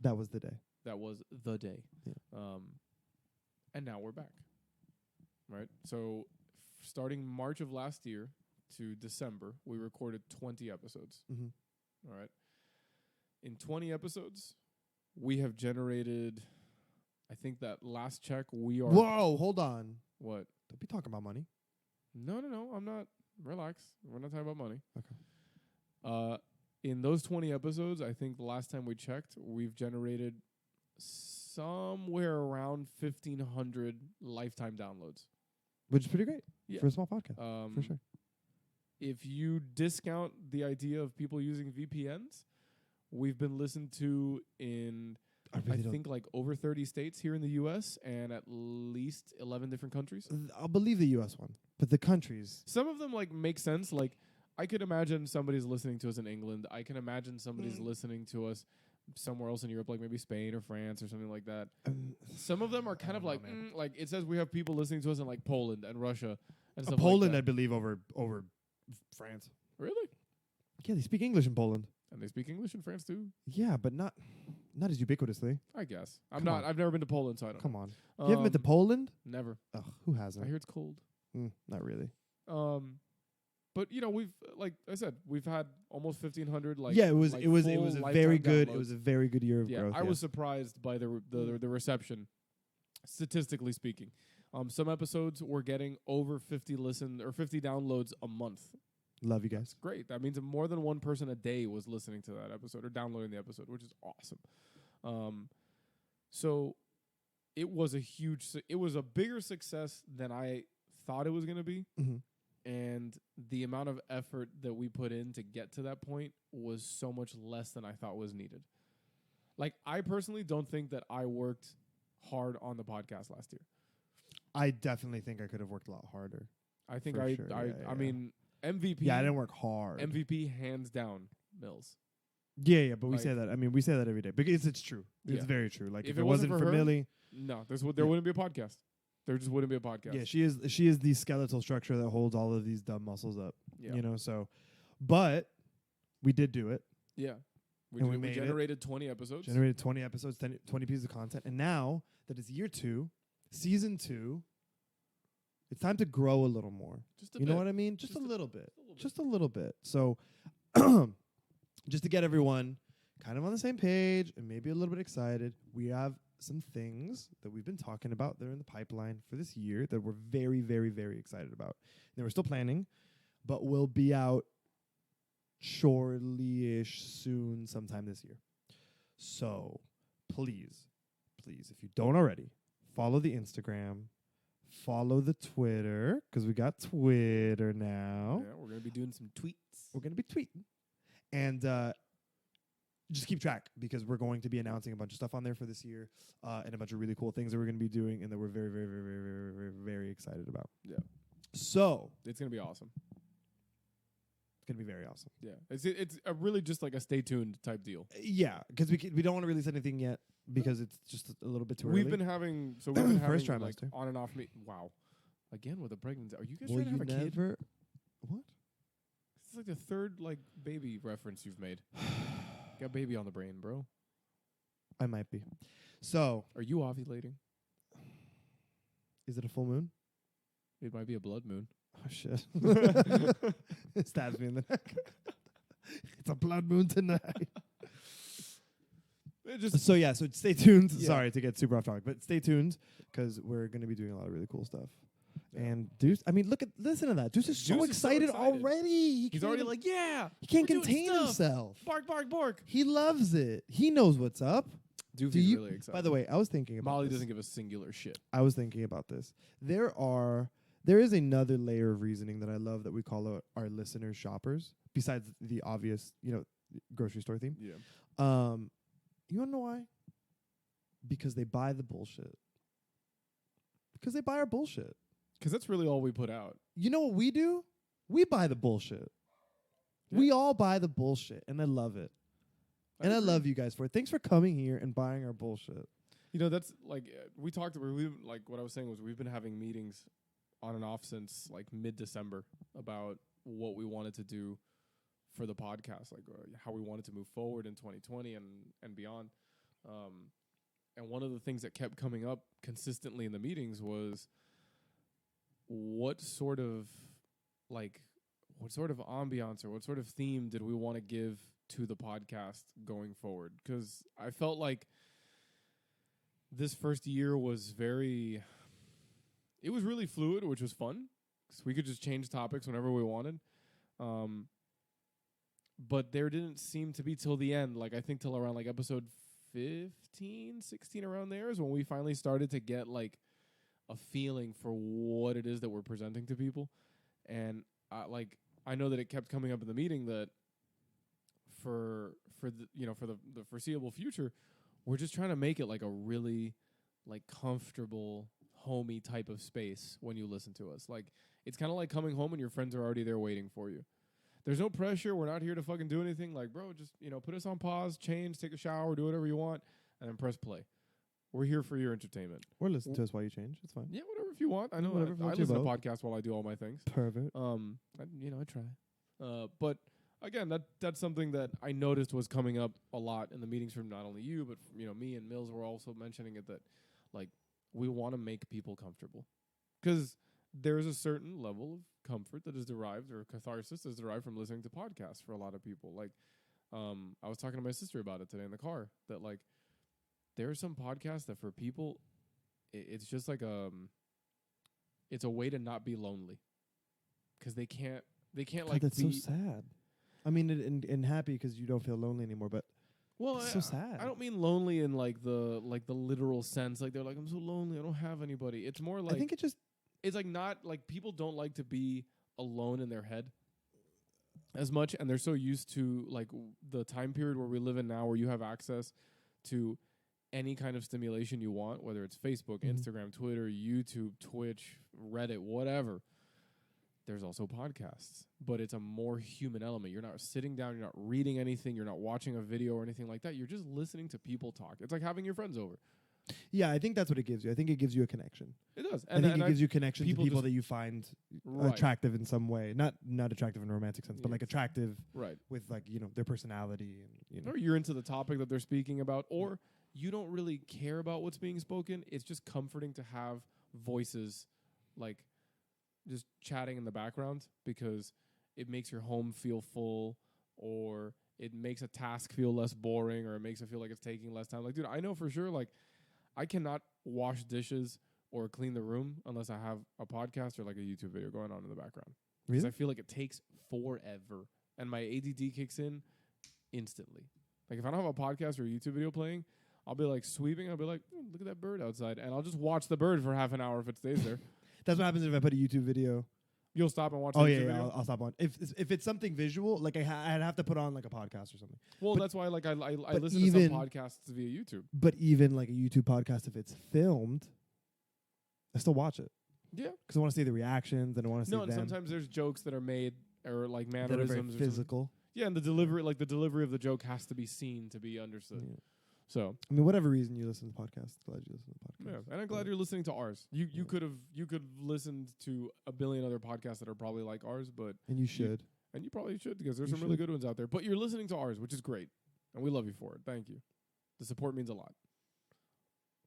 Speaker 1: That was the day.
Speaker 2: That was the day.
Speaker 1: Yeah.
Speaker 2: And now we're back. Right? So starting March of last year to December, we recorded 20 episodes.
Speaker 1: Mm-hmm.
Speaker 2: All right. In 20 episodes, we have generated, I think that last check we are.
Speaker 1: Whoa, hold on.
Speaker 2: What?
Speaker 1: Don't be talking about money.
Speaker 2: No, I'm not. Relax. We're not talking about money.
Speaker 1: Okay.
Speaker 2: In those 20 episodes, I think the last time we checked, we've generated somewhere around 1,500 lifetime downloads.
Speaker 1: Which is pretty great
Speaker 2: Yeah.
Speaker 1: for a small podcast. For sure.
Speaker 2: If you discount the idea of people using VPNs, we've been listened to in I think like over 30 states here in the US and at least 11 different countries.
Speaker 1: I'll believe the US one, but the countries.
Speaker 2: Some of them like make sense. Like I could imagine somebody's listening to us in England. I can imagine somebody's listening to us somewhere else in Europe, like maybe Spain or France or something like that. Some of them are kind of like like it says we have people listening to us in like Poland and Russia and stuff
Speaker 1: Poland,
Speaker 2: like
Speaker 1: I
Speaker 2: that.
Speaker 1: believe, over France.
Speaker 2: Really?
Speaker 1: Yeah, they speak English in Poland.
Speaker 2: And they speak English in France too?
Speaker 1: Yeah, but not as ubiquitously.
Speaker 2: I guess.
Speaker 1: Come on.
Speaker 2: I've never been to Poland, so I don't
Speaker 1: Come
Speaker 2: know.
Speaker 1: on. You haven't been to Poland?
Speaker 2: Never.
Speaker 1: Ugh, who
Speaker 2: I
Speaker 1: hasn't?
Speaker 2: hear it's cold.
Speaker 1: Not really.
Speaker 2: But we've like I said, we've had almost 1,500 like
Speaker 1: yeah, it was
Speaker 2: like
Speaker 1: a
Speaker 2: full
Speaker 1: very
Speaker 2: lifetime
Speaker 1: good.
Speaker 2: downloads.
Speaker 1: It was a very good year of growth.
Speaker 2: I was surprised by the reception, statistically speaking. Some episodes were getting over 50 downloads a month.
Speaker 1: Love you guys.
Speaker 2: Great. That means more than one person a day was listening to that episode or downloading the episode, which is awesome. So it was it was a bigger success than I thought it was going to be.
Speaker 1: Mm-hmm.
Speaker 2: And the amount of effort that we put in to get to that point was so much less than I thought was needed. Like, I personally don't think that I worked hard on the podcast last year.
Speaker 1: I definitely think I could have worked a lot harder.
Speaker 2: I think
Speaker 1: For sure.
Speaker 2: I mean, MVP.
Speaker 1: Yeah, I didn't work hard.
Speaker 2: MVP hands down, Mills.
Speaker 1: Yeah, but we
Speaker 2: Like-
Speaker 1: say that. I mean, we say that every day because it's true. It's
Speaker 2: Yeah.
Speaker 1: very true. Like if
Speaker 2: it
Speaker 1: it wasn't
Speaker 2: for
Speaker 1: for
Speaker 2: her,
Speaker 1: Millie,
Speaker 2: No, there wouldn't be a podcast. There just wouldn't be a podcast.
Speaker 1: Yeah, she is the skeletal structure that holds all of these dumb muscles up.
Speaker 2: Yeah.
Speaker 1: You know, so, but we did do it.
Speaker 2: Yeah.
Speaker 1: We made it.
Speaker 2: generated 20 episodes.
Speaker 1: Generated 20 episodes, 20 pieces of content. And now that it's year 2, season 2, it's time to grow a little more.
Speaker 2: Just a
Speaker 1: you
Speaker 2: bit.
Speaker 1: know what I mean? Just a little bit.
Speaker 2: little
Speaker 1: Just a little bit. So just to get everyone kind of on the same page and maybe a little bit excited, we have some things that we've been talking about that are in the pipeline for this year that we're very, very, very excited about. And we're still planning, but we'll be out shortly-ish soon sometime this year. So please, if you don't already, follow the Instagram, follow the Twitter, because we got Twitter now.
Speaker 2: Yeah, we're going to be doing some tweets.
Speaker 1: We're going to be tweeting. And just keep track, because we're going to be announcing a bunch of stuff on there for this year and a bunch of really cool things that we're going to be doing and that we're very, very, very, very, very, very, very excited about.
Speaker 2: Yeah.
Speaker 1: So
Speaker 2: It's going to be awesome.
Speaker 1: it's going to be very awesome.
Speaker 2: Yeah. It's a really just like a stay tuned type deal.
Speaker 1: Yeah, because we don't want to release anything yet because it's just a little bit too early.
Speaker 2: We've been having having
Speaker 1: First
Speaker 2: like
Speaker 1: trimester.
Speaker 2: on and off Wow. Again with a pregnancy. Are you guys
Speaker 1: Well,
Speaker 2: trying to have a kid?
Speaker 1: What?
Speaker 2: This is like the third like baby reference you've made. Got baby on the brain, bro.
Speaker 1: I might be. So,
Speaker 2: Are you ovulating?
Speaker 1: is it a full moon?
Speaker 2: It might be a blood moon.
Speaker 1: Oh, shit. It stabs me in the neck. It's a blood moon tonight. So stay tuned.
Speaker 2: Yeah.
Speaker 1: Sorry to get super off topic, but stay tuned because we're going to be doing a lot of really cool stuff.
Speaker 2: Yeah.
Speaker 1: And Deuce, listen to that. Deuce is so
Speaker 2: Deuce is so
Speaker 1: excited
Speaker 2: excited.
Speaker 1: already.
Speaker 2: He's already like, yeah.
Speaker 1: he can't
Speaker 2: we're doing
Speaker 1: contain
Speaker 2: stuff.
Speaker 1: himself.
Speaker 2: Bark, bark, bark.
Speaker 1: He loves it. He knows what's up.
Speaker 2: Doofy's
Speaker 1: Do you-
Speaker 2: really excited.
Speaker 1: By the way, I was thinking about
Speaker 2: Molly
Speaker 1: this.
Speaker 2: doesn't give a singular shit.
Speaker 1: I was thinking about this. There is another layer of reasoning that I love that we call our listeners shoppers, besides the obvious, grocery store theme.
Speaker 2: Yeah.
Speaker 1: You want to know why? Because they buy the bullshit. Because they buy our bullshit.
Speaker 2: Because that's really all we put out.
Speaker 1: You know what we do? We buy the bullshit.
Speaker 2: Yeah.
Speaker 1: We all buy the bullshit, and I love it. And I
Speaker 2: agree.
Speaker 1: love you guys for it. Thanks for coming here and buying our bullshit.
Speaker 2: That's like we talked about. Like what I was saying was we've been having meetings on and off since like mid-December about what we wanted to do for the podcast, like how we wanted to move forward in 2020 and beyond. And one of the things that kept coming up consistently in the meetings was what sort of ambiance or what sort of theme did we want to give to the podcast going forward? Because I felt like this first year was it was really fluid, which was fun, because we could just change topics whenever we wanted. But there didn't seem to be till the end, like I think till around like episode 15, 16 around there is when we finally started to get like a feeling for what it is that we're presenting to people. And I know that it kept coming up in the meeting that for the foreseeable future, we're just trying to make it like a really like comfortable, homey type of space when you listen to us. Like it's kind of like coming home and your friends are already there waiting for you. There's no pressure. We're not here to fucking do anything. Like, bro, just put us on pause, change, take a shower, do whatever you want, and then press play. We're here for your entertainment.
Speaker 1: Or listen to us while you change. It's fine.
Speaker 2: Yeah, whatever if you want. I know
Speaker 1: Whatever
Speaker 2: I
Speaker 1: floats your
Speaker 2: listen to
Speaker 1: boat.
Speaker 2: podcasts while I do all my things.
Speaker 1: Perfect.
Speaker 2: I try. But again, that's something that I noticed was coming up a lot in the meetings from not only you, but me and Mills were also mentioning it, that like we want to make people comfortable, because there's a certain level of comfort that is derived, or catharsis is derived from listening to podcasts for a lot of people. Like, I was talking to my sister about it today in the car, that like there are some podcasts that for people, it's just like it's a way to not be lonely, because they can't
Speaker 1: God,
Speaker 2: like
Speaker 1: that's
Speaker 2: be
Speaker 1: so sad. I mean, and happy because you don't feel lonely anymore, but it's so sad.
Speaker 2: I don't mean lonely in like the literal sense. Like they're like, I'm so lonely, I don't have anybody. It's more like
Speaker 1: I think
Speaker 2: it's like not like people don't like to be alone in their head as much, and they're so used to like the time period where we live in now, where you have access to any kind of stimulation you want, whether it's Facebook, Instagram, Twitter, YouTube, Twitch, Reddit, whatever. There's also podcasts, but it's a more human element. You're not sitting down, you're not reading anything, you're not watching a video or anything like that. You're just listening to people talk. It's like having your friends over.
Speaker 1: Yeah, I think that's what it gives you. I think it gives you a connection.
Speaker 2: It does.
Speaker 1: I think it gives you connection to
Speaker 2: people
Speaker 1: people
Speaker 2: just-
Speaker 1: that you find
Speaker 2: Right.
Speaker 1: attractive in some way. Not attractive in a romantic sense, but like
Speaker 2: Yes.
Speaker 1: attractive
Speaker 2: Right.
Speaker 1: with like, their personality and
Speaker 2: Or you're into the topic that they're speaking about, or you don't really care about what's being spoken. It's just comforting to have voices like just chatting in the background because it makes your home feel full, or it makes a task feel less boring, or it makes it feel like it's taking less time. Like, dude, I know for sure, like, I cannot wash dishes or clean the room unless I have a podcast or like a YouTube video going on in the background. Because
Speaker 1: Really?
Speaker 2: I feel like it takes forever, and my ADD kicks in instantly. Like, if I don't have a podcast or a YouTube video playing, I'll be like sweeping. I'll be like, look at that bird outside, and I'll just watch the bird for half an hour if it stays there.
Speaker 1: That's what happens if I put a YouTube video.
Speaker 2: You'll stop and watch.
Speaker 1: Oh
Speaker 2: the
Speaker 1: yeah,
Speaker 2: YouTube video?
Speaker 1: I'll stop on. If it's something visual, like I'd have to put on like a podcast or something.
Speaker 2: Well,
Speaker 1: but-
Speaker 2: that's why like I
Speaker 1: but
Speaker 2: listen to
Speaker 1: even-
Speaker 2: some podcasts via YouTube.
Speaker 1: But even like a YouTube podcast, if it's filmed, I still watch it
Speaker 2: Yeah.
Speaker 1: because I want to see the reactions and I want to see
Speaker 2: No, and
Speaker 1: them
Speaker 2: sometimes there's jokes that are made or like
Speaker 1: that are very
Speaker 2: mannerisms. or something.
Speaker 1: physical.
Speaker 2: Yeah, and the delivery of the joke has to be seen to be understood.
Speaker 1: Yeah.
Speaker 2: So
Speaker 1: I mean, whatever reason you listen to the podcast, glad you listen to the podcast.
Speaker 2: yeah, and I'm glad you're listening to ours. You
Speaker 1: Yeah.
Speaker 2: could have listened to a billion other podcasts that are probably like ours, but
Speaker 1: And you should.
Speaker 2: and you probably should because there's
Speaker 1: You
Speaker 2: some really
Speaker 1: should.
Speaker 2: good ones out there. But you're listening to ours, which is great, and we love you for it. Thank you. The support means a lot.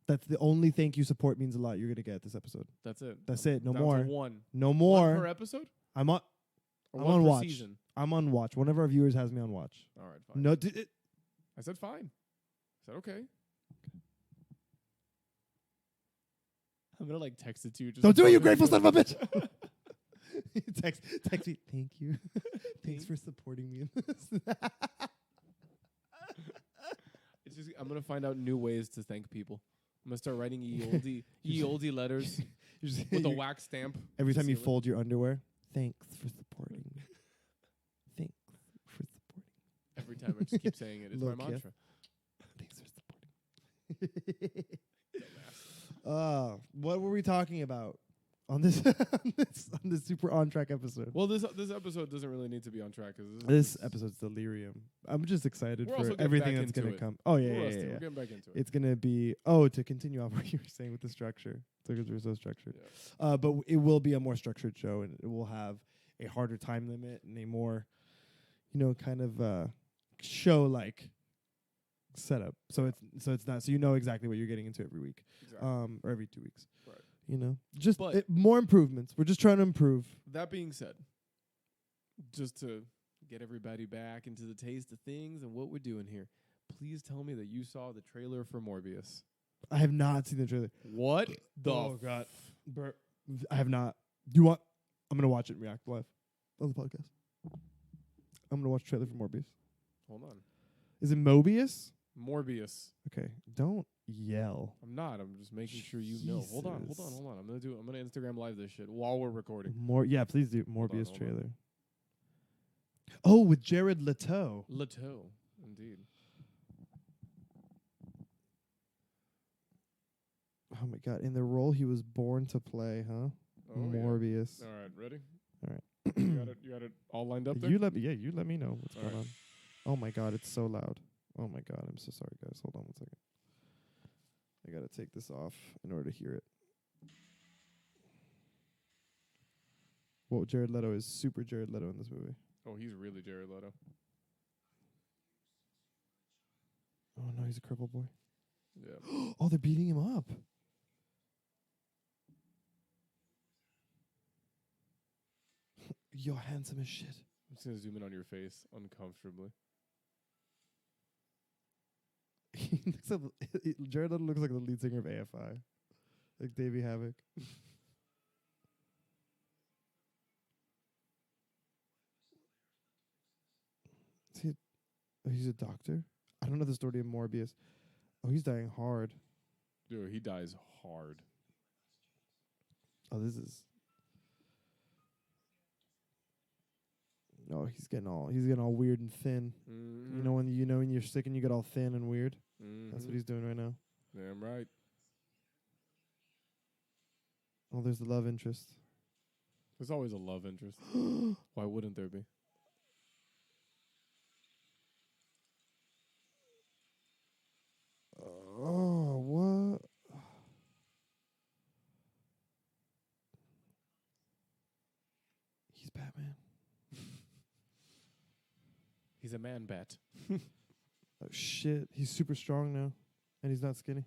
Speaker 1: That's the only thank you support means a lot you're gonna get this episode.
Speaker 2: That's it.
Speaker 1: That's it. No
Speaker 2: Down to
Speaker 1: more.
Speaker 2: one.
Speaker 1: No
Speaker 2: One per
Speaker 1: more.
Speaker 2: episode.
Speaker 1: I'm on.
Speaker 2: Or
Speaker 1: I'm
Speaker 2: one
Speaker 1: on
Speaker 2: per
Speaker 1: watch.
Speaker 2: season.
Speaker 1: I'm on watch. One of our viewers has me on watch.
Speaker 2: All right, fine.
Speaker 1: No,
Speaker 2: I said fine. I said okay. I'm gonna like text it to you. Just
Speaker 1: don't do it, you
Speaker 2: above
Speaker 1: grateful
Speaker 2: it.
Speaker 1: son of a bitch. text me. Thank you. Thanks for supporting me in this.
Speaker 2: It's just I'm gonna find out new ways to thank people. I'm gonna start writing ye olde letters
Speaker 1: You're just-
Speaker 2: with a
Speaker 1: you're-
Speaker 2: wax stamp.
Speaker 1: Every time you
Speaker 2: Seal it.
Speaker 1: fold your underwear, thanks for supporting me. Thanks for supporting me.
Speaker 2: Every time I just keep saying it. It's my
Speaker 1: Little kiss.
Speaker 2: mantra.
Speaker 1: Thanks for supporting me. What were we talking about on this on this super on track episode?
Speaker 2: Well, this episode doesn't really need to be on track because
Speaker 1: This episode's delirium. I'm just excited
Speaker 2: We're also
Speaker 1: for
Speaker 2: getting
Speaker 1: everything
Speaker 2: back
Speaker 1: that's
Speaker 2: into
Speaker 1: gonna
Speaker 2: it.
Speaker 1: come. Oh yeah,
Speaker 2: We're
Speaker 1: yeah,
Speaker 2: rusty.
Speaker 1: yeah,
Speaker 2: We're
Speaker 1: yeah.
Speaker 2: getting back into it.
Speaker 1: It's gonna be to continue off what you were saying with the structure. Because we're so structured.
Speaker 2: Yeah.
Speaker 1: But it will be a more structured show, and it will have a harder time limit and a more, kind of show like setup. So it's not so you know exactly what you're getting into every week,
Speaker 2: Exactly.
Speaker 1: or every 2 weeks.
Speaker 2: Right.
Speaker 1: Just
Speaker 2: But-
Speaker 1: more improvements. We're just trying to improve.
Speaker 2: That being said, just to get everybody back into the taste of things and what we're doing here, please tell me that you saw the trailer for Morbius.
Speaker 1: I have not seen the trailer.
Speaker 2: What the?
Speaker 1: God, I have not. Do you want? I'm gonna watch it and react live on the podcast. I'm gonna watch the trailer for Morbius.
Speaker 2: Hold on.
Speaker 1: Is it Mobius?
Speaker 2: Morbius.
Speaker 1: Okay, don't yell.
Speaker 2: I'm not. I'm just making sure you know. Hold on.
Speaker 1: Jesus.
Speaker 2: I'm gonna Instagram live this shit while we're recording.
Speaker 1: Yeah, please do Morbius
Speaker 2: hold on.
Speaker 1: trailer. Oh, with Jared Leto.
Speaker 2: Leto, indeed.
Speaker 1: Oh my God! In the role he was born to play, huh?
Speaker 2: Oh,
Speaker 1: Morbius.
Speaker 2: Yeah. All right, ready?
Speaker 1: All right.
Speaker 2: You got it all lined up there.
Speaker 1: You let me know what's
Speaker 2: All
Speaker 1: going
Speaker 2: right.
Speaker 1: on. Oh my God, it's so loud. Oh my God, I'm so sorry, guys. Hold on 1 second. I gotta take this off in order to hear it. Well, Jared Leto is super Jared Leto in this movie.
Speaker 2: Oh, he's really Jared Leto.
Speaker 1: Oh no, he's a cripple boy.
Speaker 2: Yeah.
Speaker 1: Oh, they're beating him up. You're handsome as shit.
Speaker 2: I'm just gonna zoom in on your face uncomfortably.
Speaker 1: He looks like Jared Leto looks like the lead singer of AFI, like Davey Havoc. He's a doctor. I don't know the story of Morbius. Oh, he's dying hard.
Speaker 2: Dude, he dies hard.
Speaker 1: Oh, this is. Oh, he's getting all weird and thin.
Speaker 2: Mm-hmm.
Speaker 1: You know when you're sick and you get all thin and weird. That's what he's doing right now.
Speaker 2: Damn right.
Speaker 1: Oh, there's the love interest.
Speaker 2: There's always a love interest. Why wouldn't there be?
Speaker 1: Oh, what? he's Batman.
Speaker 2: He's a man bat.
Speaker 1: Oh shit, he's super strong now, and he's not skinny.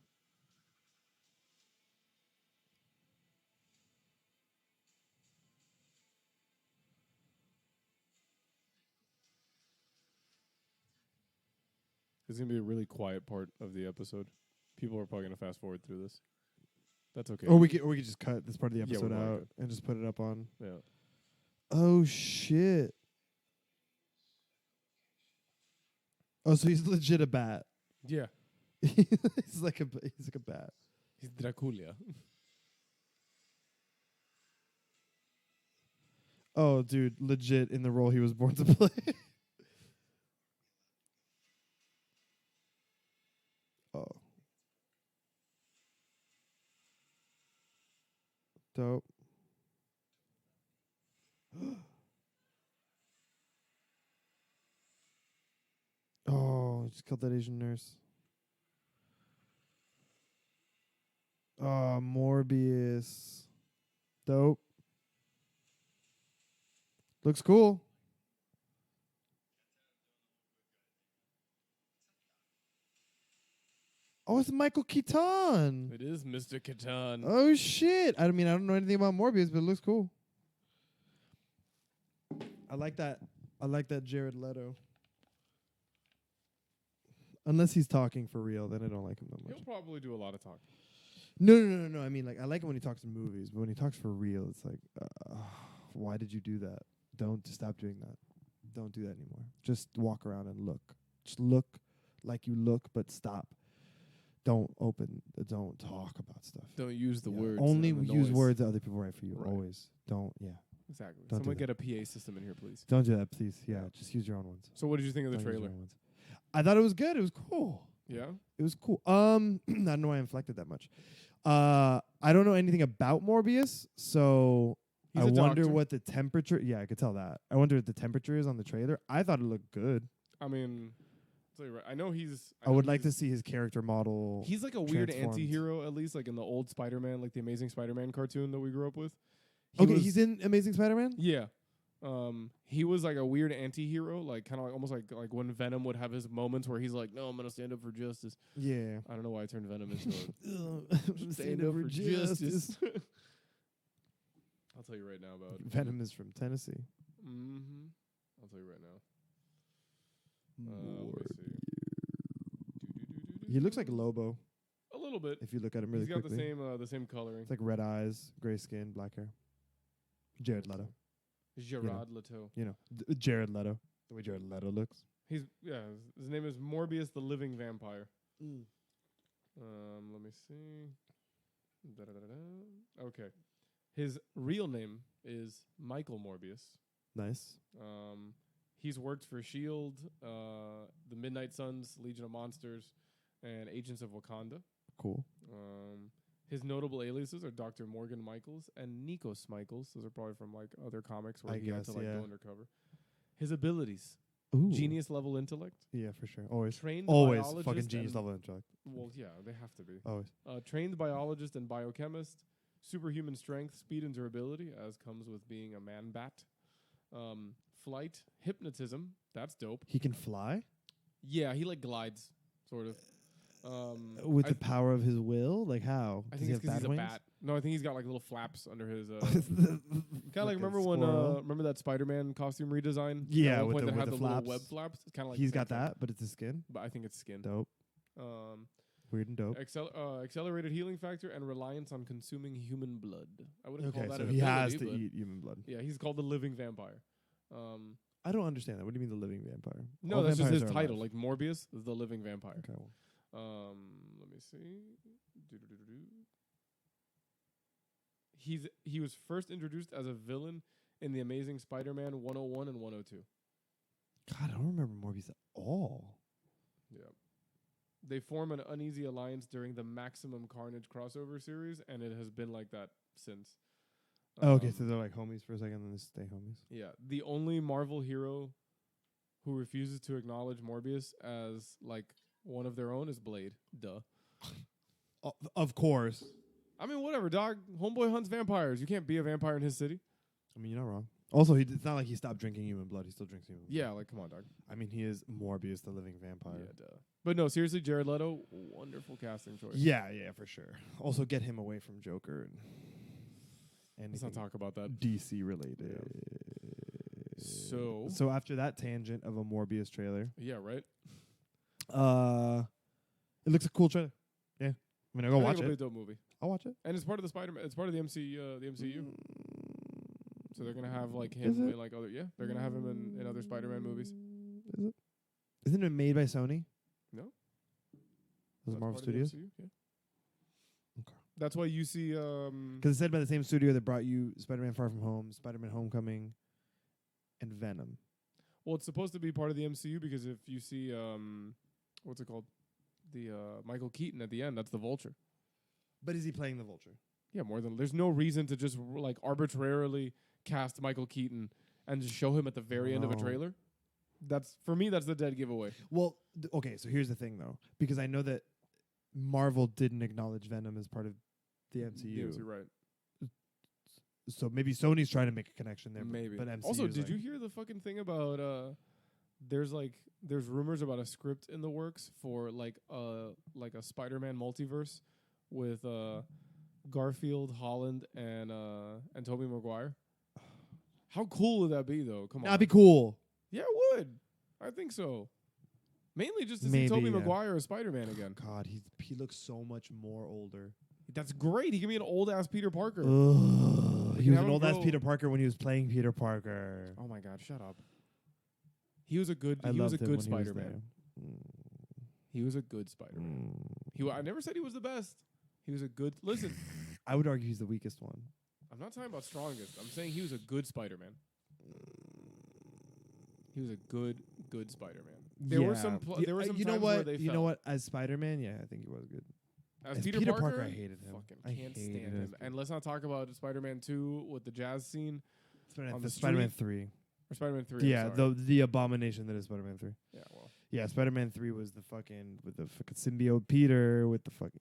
Speaker 2: It's gonna be a really quiet part of the episode. People are probably gonna fast forward through this. That's okay.
Speaker 1: Or we could just cut this part of the
Speaker 2: Yeah,
Speaker 1: episode
Speaker 2: we're
Speaker 1: out
Speaker 2: good.
Speaker 1: and just put it up on.
Speaker 2: Yeah.
Speaker 1: Oh shit. Oh, so he's legit a bat.
Speaker 2: Yeah.
Speaker 1: he's like a bat.
Speaker 2: He's Dracula.
Speaker 1: Oh, dude, legit in the role he was born to play. Oh. Dope. Oh, just killed that Asian nurse. Oh, Morbius. Dope. Looks cool. Oh, it's Michael Keaton.
Speaker 2: It is Mr. Catan.
Speaker 1: Oh shit! I mean, I don't know anything about Morbius, but it looks cool. I like that. I like that Jared Leto. Unless he's talking for real, then I don't like him that much.
Speaker 2: He'll probably do a lot of talking.
Speaker 1: No. I mean, like, I like him when he talks in movies, but when he talks for real, it's like, why did you do that? Don't stop doing that. Don't do that anymore. Just walk around and look. Just look like you look, but stop. Don't talk about stuff.
Speaker 2: Don't use the words.
Speaker 1: Only
Speaker 2: and the
Speaker 1: use
Speaker 2: noise.
Speaker 1: words that other people write for you.
Speaker 2: Right.
Speaker 1: Always. Don't. Yeah.
Speaker 2: Exactly.
Speaker 1: Don't do
Speaker 2: Someone
Speaker 1: that.
Speaker 2: get a PA system in here, please.
Speaker 1: Don't do that, please. Yeah.
Speaker 2: Yeah.
Speaker 1: Just use your own ones.
Speaker 2: So what did you think of the
Speaker 1: Don't use
Speaker 2: trailer?
Speaker 1: your own ones. I thought it was good. It was cool.
Speaker 2: Yeah?
Speaker 1: It was cool. I don't know why I inflected that much. I don't know anything about Morbius, so
Speaker 2: He's
Speaker 1: I
Speaker 2: a
Speaker 1: wonder
Speaker 2: doctor.
Speaker 1: what the temperature. Yeah, I could tell that. I wonder what the temperature is on the trailer. I thought it looked good.
Speaker 2: I mean, I'll tell you right. I know he's...
Speaker 1: I would like to see his character model.
Speaker 2: He's like a weird
Speaker 1: transformed.
Speaker 2: anti-hero, at least like in the old Spider-Man, like the Amazing Spider-Man cartoon that we grew up with.
Speaker 1: Okay,
Speaker 2: was-
Speaker 1: he's in Amazing Spider-Man.
Speaker 2: Yeah. He was like a weird anti-hero, like kind of like almost like when Venom would have his moments where he's like, "No, I'm gonna stand up for justice."
Speaker 1: Yeah.
Speaker 2: I don't know why I turned Venom into a
Speaker 1: Stand up for justice.
Speaker 2: I'll tell you right now about
Speaker 1: Venom is from Tennessee.
Speaker 2: Mm-hmm. I'll tell you right now. Let me see.
Speaker 1: He looks like Lobo
Speaker 2: A little bit.
Speaker 1: if you look at him really
Speaker 2: He's got
Speaker 1: quickly.
Speaker 2: the same coloring.
Speaker 1: It's like red eyes, gray skin, black hair. Jared Leto.
Speaker 2: Gerard Leto.
Speaker 1: You know, Jared Leto. The way Jared Leto looks.
Speaker 2: His name is Morbius the Living Vampire. Let me see. Okay. His real name is Michael Morbius.
Speaker 1: Nice.
Speaker 2: He's worked for S.H.I.E.L.D., the Midnight Suns, Legion of Monsters, and Agents of Wakanda.
Speaker 1: Cool.
Speaker 2: His notable aliases are Dr. Morgan Michaels and Nikos Michaels. Those are probably from like other comics where
Speaker 1: I
Speaker 2: he had
Speaker 1: guess,
Speaker 2: to like
Speaker 1: yeah.
Speaker 2: go undercover. His abilities:
Speaker 1: Ooh.
Speaker 2: genius level intellect,
Speaker 1: Yeah, for sure. Always.
Speaker 2: trained
Speaker 1: Always.
Speaker 2: biologist
Speaker 1: Fucking genius
Speaker 2: and-
Speaker 1: level intellect.
Speaker 2: Well, yeah, they have to be.
Speaker 1: Always.
Speaker 2: Trained biologist and biochemist, superhuman strength, speed, and durability, as comes with being a man bat. Flight, hypnotism. That's dope.
Speaker 1: He can fly
Speaker 2: Yeah, he like glides, sort of.
Speaker 1: with
Speaker 2: I
Speaker 1: the power of his will. Like how?
Speaker 2: I
Speaker 1: Does
Speaker 2: think
Speaker 1: he
Speaker 2: it's
Speaker 1: have
Speaker 2: because he's a
Speaker 1: wings?
Speaker 2: bat. No, I think he's got like little flaps under his. Kind of like
Speaker 1: a
Speaker 2: remember when
Speaker 1: squirrel.
Speaker 2: remember that Spider-Man costume redesign?
Speaker 1: Yeah,
Speaker 2: At one
Speaker 1: with
Speaker 2: point
Speaker 1: the-
Speaker 2: that
Speaker 1: with
Speaker 2: had
Speaker 1: the
Speaker 2: little
Speaker 1: flaps.
Speaker 2: web flaps. It's kind of like
Speaker 1: He's
Speaker 2: the same
Speaker 1: got
Speaker 2: thing,
Speaker 1: that, but it's his skin.
Speaker 2: but I think it's skin.
Speaker 1: Dope. Weird and dope.
Speaker 2: Accelerated healing factor and reliance on consuming human blood. I wouldn't
Speaker 1: Okay,
Speaker 2: call that
Speaker 1: so
Speaker 2: an
Speaker 1: he has
Speaker 2: ability,
Speaker 1: to
Speaker 2: but
Speaker 1: eat human blood.
Speaker 2: Yeah, he's called the living vampire.
Speaker 1: I don't understand that. What do you mean the living vampire?
Speaker 2: No,
Speaker 1: All
Speaker 2: that's just his
Speaker 1: vampires are
Speaker 2: title.
Speaker 1: alive.
Speaker 2: Like Morbius, is the living vampire.
Speaker 1: Okay. Well.
Speaker 2: Let me see. He was first introduced as a villain in the Amazing Spider-Man 101 and 102.
Speaker 1: God, I don't remember Morbius at all.
Speaker 2: Yeah. They form an uneasy alliance during the Maximum Carnage crossover series, and it has been like that since.
Speaker 1: Okay, so they're like homies for a second, and they stay homies.
Speaker 2: Yeah. The only Marvel hero who refuses to acknowledge Morbius as like one of their own is Blade. Duh.
Speaker 1: Of course.
Speaker 2: I mean, whatever, dog. Homeboy hunts vampires. You can't be a vampire in his city.
Speaker 1: I mean, you're not wrong. Also, it's not like he stopped drinking human blood. He still drinks human blood.
Speaker 2: Yeah, like come on, dog.
Speaker 1: I mean, he is Morbius, the living vampire.
Speaker 2: Yeah, duh. But no, seriously, Jared Leto, wonderful casting choice.
Speaker 1: Yeah, for sure. Also, get him away from Joker and
Speaker 2: Let's not talk about that.
Speaker 1: DC related. So after that tangent of a Morbius trailer,
Speaker 2: Yeah, right.
Speaker 1: it looks a cool trailer. Yeah, I'm gonna go watch
Speaker 2: It'll be a
Speaker 1: it.
Speaker 2: dope movie,
Speaker 1: I'll watch it.
Speaker 2: and it's part of the Spider-Man. It's part of the MCU. So they're gonna have like
Speaker 1: Is
Speaker 2: him
Speaker 1: it?
Speaker 2: in like other. Yeah, they're gonna have him in other Spider-Man movies.
Speaker 1: Is it? Isn't it made by Sony?
Speaker 2: No,
Speaker 1: Is
Speaker 2: That's
Speaker 1: it Marvel
Speaker 2: part of the
Speaker 1: Studios?
Speaker 2: MCU, yeah.
Speaker 1: Okay.
Speaker 2: That's why you see.
Speaker 1: Because it's said by the same studio that brought you Spider-Man: Far From Home, Spider-Man: Homecoming, and Venom.
Speaker 2: Well, it's supposed to be part of the MCU because if you see what's it called, the Michael Keaton at the end, that's the Vulture.
Speaker 1: But is he playing the Vulture?
Speaker 2: Yeah, more than there's no reason to just like arbitrarily cast Michael Keaton and just show him at the very end of a
Speaker 1: No.
Speaker 2: trailer. That's for me. That's the dead giveaway.
Speaker 1: Well, okay. So here's the thing, though, because I know that Marvel didn't acknowledge Venom as part of the MCU.
Speaker 2: You're right.
Speaker 1: So maybe Sony's trying to make a connection there.
Speaker 2: Maybe.
Speaker 1: But MCU
Speaker 2: Also,
Speaker 1: is
Speaker 2: did
Speaker 1: like,
Speaker 2: you hear the fucking thing about there's rumors about a script in the works for like a Spider-Man multiverse with Garfield, Holland, and Tobey Maguire. How cool would that be, though? Come on.
Speaker 1: That'd be cool.
Speaker 2: Yeah, it would. I think so. Mainly just to
Speaker 1: Maybe,
Speaker 2: see Tobey
Speaker 1: yeah.
Speaker 2: Maguire as Spider-Man again.
Speaker 1: God, he looks so much more older.
Speaker 2: That's great. He can be an old ass Peter Parker.
Speaker 1: Ugh,
Speaker 2: They
Speaker 1: he
Speaker 2: can
Speaker 1: was
Speaker 2: have
Speaker 1: an
Speaker 2: him
Speaker 1: old ass
Speaker 2: grow-
Speaker 1: Peter Parker when he was playing Peter Parker.
Speaker 2: Oh my God! Shut up. He was a good.
Speaker 1: I
Speaker 2: He was a
Speaker 1: loved him
Speaker 2: good
Speaker 1: when he was
Speaker 2: Spider-Man.
Speaker 1: there.
Speaker 2: He was a good Spider-Man. I never said he was the best. He was a good. Listen,
Speaker 1: I would argue he's the weakest one.
Speaker 2: I'm not talking about strongest. I'm saying he was a good Spider-Man. He was a good Spider-Man. There were some. There were some
Speaker 1: you know
Speaker 2: times
Speaker 1: what?
Speaker 2: where they
Speaker 1: You
Speaker 2: fell.
Speaker 1: know what? As Spider-Man, yeah, I think he was good.
Speaker 2: As
Speaker 1: As
Speaker 2: Peter,
Speaker 1: Peter
Speaker 2: Parker,
Speaker 1: Parker, I hated him.
Speaker 2: Fucking
Speaker 1: I
Speaker 2: can't
Speaker 1: hated
Speaker 2: stand
Speaker 1: him.
Speaker 2: him. And let's not talk about Spider-Man 2 with the jazz scene
Speaker 1: Spider-Man,
Speaker 2: on the
Speaker 1: Spider-Man
Speaker 2: street.
Speaker 1: 3.
Speaker 2: or Spider-Man 3.
Speaker 1: Yeah,
Speaker 2: I'm sorry.
Speaker 1: the abomination that is Spider-Man 3.
Speaker 2: Yeah, well.
Speaker 1: Yeah, Spider-Man 3 was the fucking with the fucking symbiote Peter with the fucking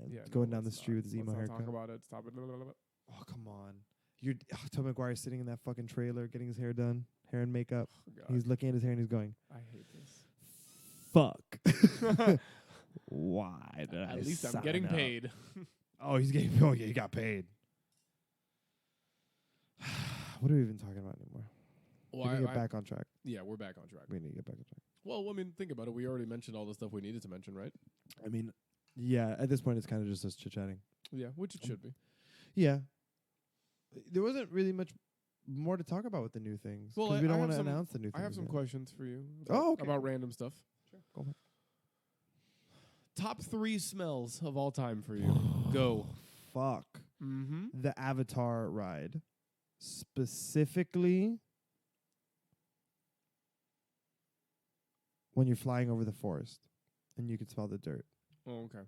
Speaker 2: Yeah,
Speaker 1: going
Speaker 2: no,
Speaker 1: down the
Speaker 2: let's
Speaker 1: street
Speaker 2: not.
Speaker 1: with his emo
Speaker 2: Let's not
Speaker 1: haircut.
Speaker 2: talk about it. Stop it.
Speaker 1: Oh, come on. You're Tobey Maguire sitting in that fucking trailer getting his hair done, hair and makeup.
Speaker 2: Oh, God.
Speaker 1: He's looking at his hair and he's going,
Speaker 2: I hate this.
Speaker 1: "Fuck." Why did I
Speaker 2: At least I'm
Speaker 1: sign
Speaker 2: getting
Speaker 1: up?
Speaker 2: paid.
Speaker 1: Oh, he's getting. Oh, yeah, he got paid. What are we even talking about anymore?
Speaker 2: Well,
Speaker 1: we need to get back on track.
Speaker 2: Yeah, we're back on track.
Speaker 1: We need to get back on track.
Speaker 2: Well, I mean, think about it. We already mentioned all the stuff we needed to mention, right?
Speaker 1: I mean, yeah. At this point, it's kind of just us chit-chatting.
Speaker 2: Yeah, which it should be.
Speaker 1: Yeah. There wasn't really much more to talk about with the new things.
Speaker 2: Well,
Speaker 1: 'cause
Speaker 2: I
Speaker 1: we don't
Speaker 2: have
Speaker 1: want to
Speaker 2: some-
Speaker 1: announce the new things.
Speaker 2: I have some
Speaker 1: yet.
Speaker 2: questions for you.
Speaker 1: Oh, okay.
Speaker 2: About random stuff.
Speaker 1: Sure. Go ahead.
Speaker 2: Top 3 smells of all time for you. Go.
Speaker 1: Fuck.
Speaker 2: Mm-hmm.
Speaker 1: The Avatar ride. Specifically when you're flying over the forest and you can smell the dirt.
Speaker 2: Oh, okay.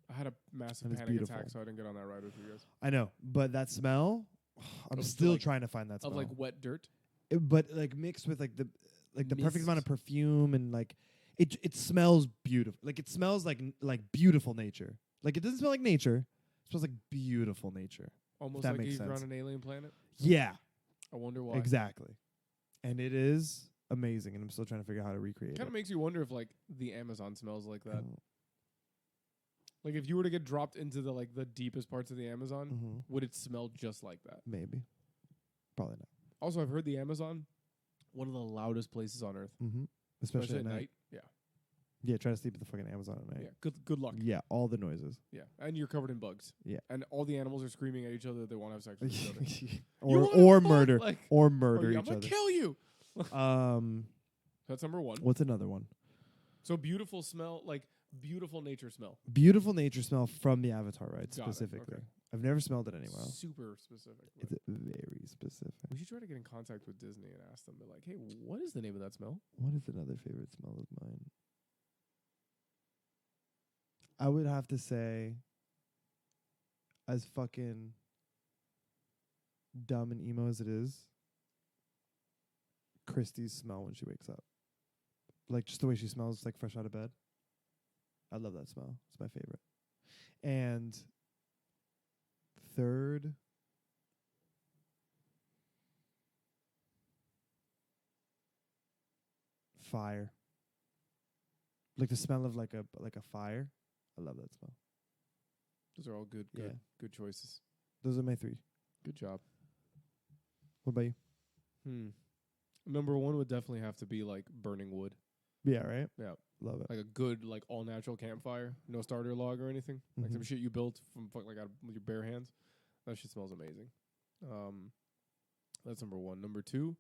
Speaker 2: I had a massive
Speaker 1: And it's
Speaker 2: panic
Speaker 1: beautiful.
Speaker 2: attack, so I didn't get on that ride with you guys.
Speaker 1: I know, but that smell, I'm
Speaker 2: Of
Speaker 1: still
Speaker 2: like-
Speaker 1: trying to find that smell.
Speaker 2: Of like wet dirt.
Speaker 1: But like mixed with like the perfect amount of
Speaker 2: Mist.
Speaker 1: perfume and like it smells beautiful. Like it smells like beautiful nature. Like it doesn't smell like nature. It smells like beautiful nature.
Speaker 2: Almost
Speaker 1: that
Speaker 2: like
Speaker 1: makes
Speaker 2: you're on
Speaker 1: sense.
Speaker 2: an alien planet.
Speaker 1: Yeah,
Speaker 2: I wonder why.
Speaker 1: exactly. And it is amazing, and I'm still trying to figure out how to recreate
Speaker 2: Kind of
Speaker 1: it.
Speaker 2: makes you wonder if like the Amazon smells like that.
Speaker 1: Mm.
Speaker 2: Like if you were to get dropped into the deepest parts of the Amazon,
Speaker 1: Mhm.
Speaker 2: would it smell just like that?
Speaker 1: Maybe, probably not.
Speaker 2: Also, I've heard the Amazon, one of the loudest places on earth,
Speaker 1: Mm-hmm. Especially at night.
Speaker 2: Yeah,
Speaker 1: Yeah, try to sleep at the fucking Amazon at
Speaker 2: yeah.
Speaker 1: night.
Speaker 2: Good luck.
Speaker 1: Yeah, all the noises.
Speaker 2: Yeah, and you're covered in bugs.
Speaker 1: Yeah.
Speaker 2: and all the animals are screaming at each other that they want to have sex with each other.
Speaker 1: or
Speaker 2: wanna fuck?
Speaker 1: murder
Speaker 2: Like,
Speaker 1: or
Speaker 2: or
Speaker 1: murder
Speaker 2: I'm
Speaker 1: each
Speaker 2: gonna
Speaker 1: other.
Speaker 2: kill you. That's number 1.
Speaker 1: What's another one?
Speaker 2: So beautiful smell, like beautiful nature smell.
Speaker 1: Beautiful nature smell from the Avatar ride
Speaker 2: Got it,
Speaker 1: specifically.
Speaker 2: okay.
Speaker 1: I've never smelled it anywhere else.
Speaker 2: Super specific.
Speaker 1: It's very specific.
Speaker 2: We should try to get in contact with Disney and ask them, like, hey, what is the name of that smell?
Speaker 1: What is another favorite smell of mine? I would have to say, as fucking dumb and emo as it is, Christy's smell when she wakes up. Like just the way she smells like fresh out of bed. I love that smell. It's my favorite. And third, fire. Like the smell of like a fire. I love that smell.
Speaker 2: Those are all good choices.
Speaker 1: Those are my 3.
Speaker 2: Good job.
Speaker 1: What about you?
Speaker 2: Number 1 would definitely have to be like burning wood.
Speaker 1: Yeah, right?
Speaker 2: Yeah.
Speaker 1: Love it.
Speaker 2: Like a good, like all natural campfire, no starter log or anything. Like some shit you built from like out with your bare hands. That shit smells amazing. That's number 1. Number 2.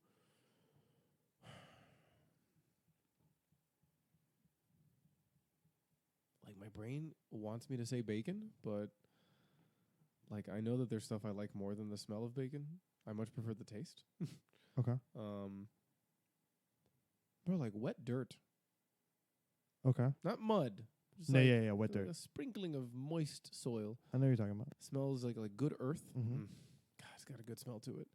Speaker 2: Like my brain wants me to say bacon, but like I know that there's stuff I like more than the smell of bacon. I much prefer the taste.
Speaker 1: Okay.
Speaker 2: Bro, like wet dirt.
Speaker 1: Okay.
Speaker 2: Not mud. Just
Speaker 1: No,
Speaker 2: like
Speaker 1: yeah, wet dirt.
Speaker 2: A sprinkling of moist soil.
Speaker 1: I know what you're talking about.
Speaker 2: Smells like good earth.
Speaker 1: Mm-hmm.
Speaker 2: God, it's got a good smell to it.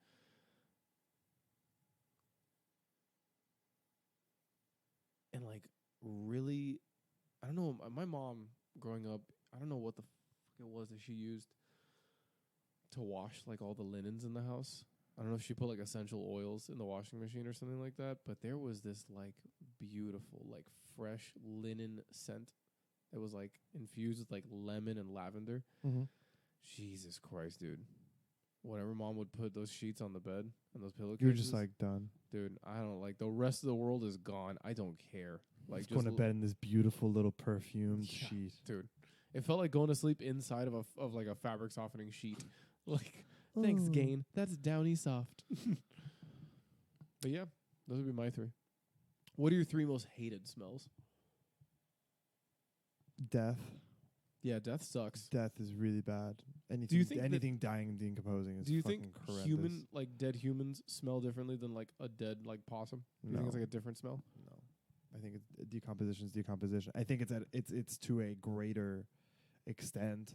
Speaker 2: And like really, I don't know, my mom growing up, I don't know what the fuck it was that she used to wash like all the linens in the house. I don't know if she put like essential oils in the washing machine or something like that, but there was this like beautiful, like fresh linen scent that was like infused with like lemon and lavender.
Speaker 1: Mm-hmm.
Speaker 2: Jesus Christ, dude. Whenever mom would put those sheets on the bed and those pillowcases,
Speaker 1: You're just like done.
Speaker 2: dude, I don't like the rest of the world is gone. I don't care. Like
Speaker 1: Just going to bed in this beautiful little perfumed sheet.
Speaker 2: Dude. It felt like going to sleep inside of like a fabric softening sheet. Like, thanks, Gain. That's Downy Soft. But yeah, those would be my 3. What are your 3 most hated smells?
Speaker 1: Death.
Speaker 2: Yeah, death sucks.
Speaker 1: Death is really bad. Anything,
Speaker 2: Do you think
Speaker 1: anything dying and decomposing is
Speaker 2: Do you
Speaker 1: fucking
Speaker 2: think
Speaker 1: horrendous.
Speaker 2: dead humans smell differently than like a dead like possum? Do you think it's like a different smell?
Speaker 1: No. I think it's decomposition. I think it's to a greater extent.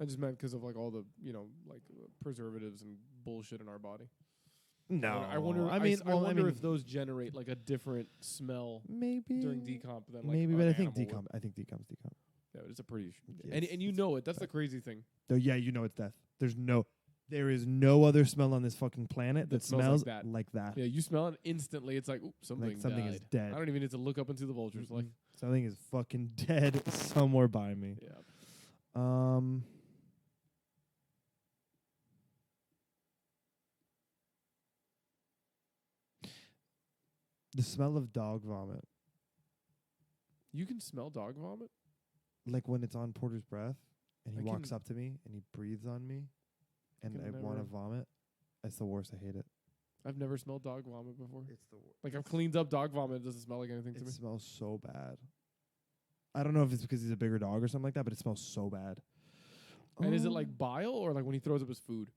Speaker 2: I just meant because of like all the preservatives and bullshit in our body.
Speaker 1: No,
Speaker 2: I wonder. I wonder if those generate like a different smell
Speaker 1: maybe
Speaker 2: during decomp than like
Speaker 1: maybe, but I think
Speaker 2: decomp.
Speaker 1: decomp.
Speaker 2: Yeah, but it's a pretty.
Speaker 1: Yes.
Speaker 2: And you know it. That's the crazy thing.
Speaker 1: So yeah, you know it's death. There is no other smell on this fucking planet that smells like that.
Speaker 2: Yeah, you smell it instantly. It's like something
Speaker 1: is dead.
Speaker 2: I don't even need to look up and see the vultures. Like
Speaker 1: something is fucking dead somewhere by me.
Speaker 2: Yeah.
Speaker 1: The smell of dog vomit.
Speaker 2: You can smell dog vomit?
Speaker 1: Like when it's on Porter's breath and he walks up to me and he breathes on me and I want to vomit. It's the worst. I hate it.
Speaker 2: I've never smelled dog vomit before.
Speaker 1: It's the worst.
Speaker 2: Like I've cleaned up dog vomit. It doesn't smell like anything to me.
Speaker 1: It smells so bad. I don't know if it's because he's a bigger dog or something like that, but it smells so bad.
Speaker 2: And is it like bile or like when he throws up his food?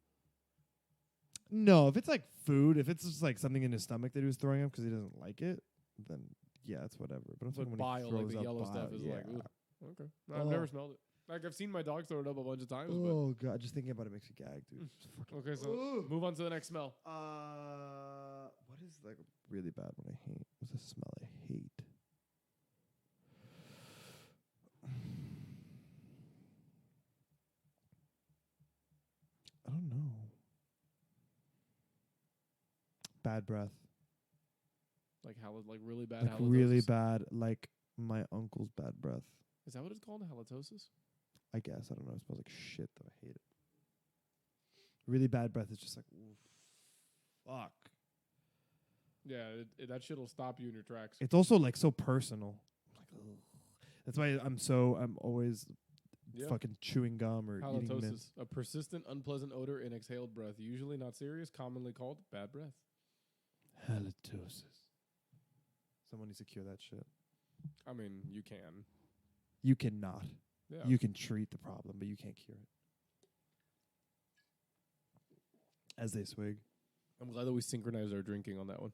Speaker 1: No, if it's like food, if it's just like something in his stomach that he was throwing up because he doesn't like it, then yeah, it's whatever. But I'm talking when
Speaker 2: bile,
Speaker 1: he throws
Speaker 2: like the
Speaker 1: up
Speaker 2: yellow
Speaker 1: bile,
Speaker 2: stuff, is like, ugh. Okay. No, I've never smelled it. Like I've seen my dog throw it up a bunch of times.
Speaker 1: Oh god, just thinking about it makes me gag, dude.
Speaker 2: Okay, so move on to the next smell.
Speaker 1: What is like a really bad one I hate? What's a smell I hate? I don't know. Bad breath.
Speaker 2: Like like really bad.
Speaker 1: Like
Speaker 2: halitosis?
Speaker 1: really bad. Like my uncle's bad breath.
Speaker 2: Is that what it's called? Halitosis?
Speaker 1: I guess. I don't know. It smells like shit though. I hate it. Really bad breath is just like, oof, fuck.
Speaker 2: Yeah, that shit'll stop you in your tracks.
Speaker 1: It's also like so personal. Like, ugh. That's why I'm always fucking chewing gum or eating mint.
Speaker 2: Halitosis, a persistent, unpleasant odor in exhaled breath, usually not serious, commonly called bad breath.
Speaker 1: Halitosis. Someone needs to cure that shit.
Speaker 2: I mean, you can.
Speaker 1: You cannot.
Speaker 2: Yeah.
Speaker 1: You can treat the problem, but you can't cure it. As they swig.
Speaker 2: I'm glad that we synchronized our drinking on that one.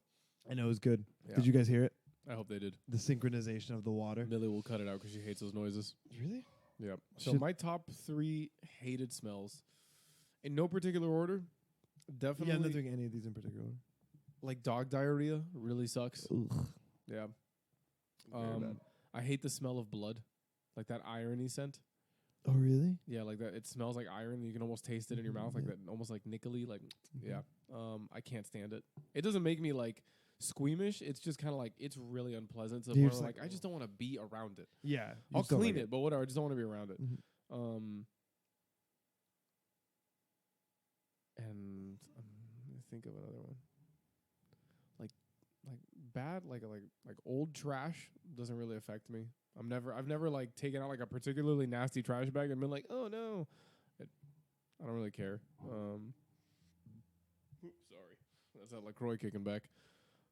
Speaker 1: I know it was good.
Speaker 2: Yeah.
Speaker 1: Did you guys hear it?
Speaker 2: I hope they did.
Speaker 1: The synchronization of the water.
Speaker 2: Millie will cut it out because she hates those noises.
Speaker 1: Really?
Speaker 2: Yeah. So my top 3 hated smells, in no particular order, definitely.
Speaker 1: Yeah, I'm not doing any of these in particular.
Speaker 2: Like dog diarrhea really sucks.
Speaker 1: Ugh.
Speaker 2: Yeah.
Speaker 1: Very bad.
Speaker 2: I hate the smell of blood, like that irony scent.
Speaker 1: Oh, really?
Speaker 2: Yeah, like that. It smells like iron. You can almost taste it in your mouth, like that, almost like nickely. Like, yeah. I can't stand it. It doesn't make me like squeamish. It's just kind of like it's really unpleasant. So
Speaker 1: You're
Speaker 2: I'm
Speaker 1: just
Speaker 2: like, I just don't want to be around it.
Speaker 1: Yeah.
Speaker 2: I'll clean it, but whatever. I just don't want to be around it.
Speaker 1: Mhm.
Speaker 2: And let me think of another one. Like bad, like old trash doesn't really affect me. I've never like taken out like a particularly nasty trash bag and been like, oh no. I don't really care. Sorry, that's that LaCroix kicking back.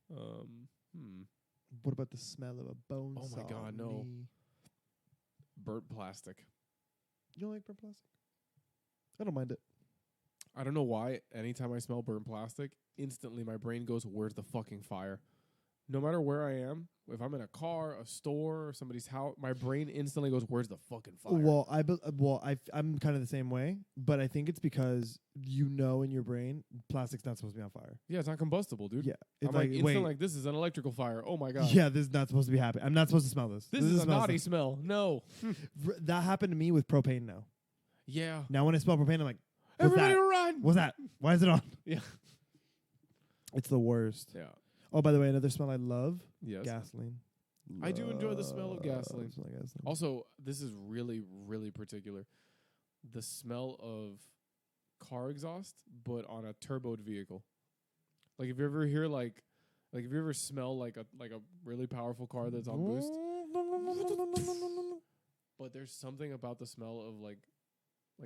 Speaker 1: What about the smell of a bone
Speaker 2: Oh my
Speaker 1: saw
Speaker 2: God, no.
Speaker 1: knee?
Speaker 2: Burnt plastic.
Speaker 1: You don't like burnt plastic? I don't mind it.
Speaker 2: I don't know why. Anytime I smell burnt plastic, instantly my brain goes, "Where's the fucking fire?" No matter where I am, if I'm in a car, a store, or somebody's house, my brain instantly goes, "Where's the fucking fire?"
Speaker 1: Well, I'm kind of the same way, but I think it's because in your brain, plastic's not supposed to be on fire.
Speaker 2: Yeah, it's not combustible, dude.
Speaker 1: Yeah,
Speaker 2: I'm
Speaker 1: it's
Speaker 2: like instantly
Speaker 1: wait,
Speaker 2: like, this is an electrical fire. Oh my God.
Speaker 1: yeah, this is not supposed to be happening. I'm not supposed to smell this.
Speaker 2: This is a
Speaker 1: smells
Speaker 2: naughty
Speaker 1: like-
Speaker 2: smell. No.
Speaker 1: That happened to me with propane.
Speaker 2: Yeah.
Speaker 1: Now when I smell propane, I'm like, what's
Speaker 2: Everybody
Speaker 1: that?
Speaker 2: run.
Speaker 1: What's that? Why is it on?
Speaker 2: Yeah.
Speaker 1: It's the worst.
Speaker 2: Yeah.
Speaker 1: Oh, by the way, another smell I love:
Speaker 2: Yes.
Speaker 1: gasoline.
Speaker 2: I do enjoy the smell of gasoline.
Speaker 1: Smell of gasoline.
Speaker 2: Also, this is really, really particular. The smell of car exhaust, but on a turboed vehicle. Like if you ever hear like if you ever smell like a really powerful car that's on boost. But there's something about the smell of like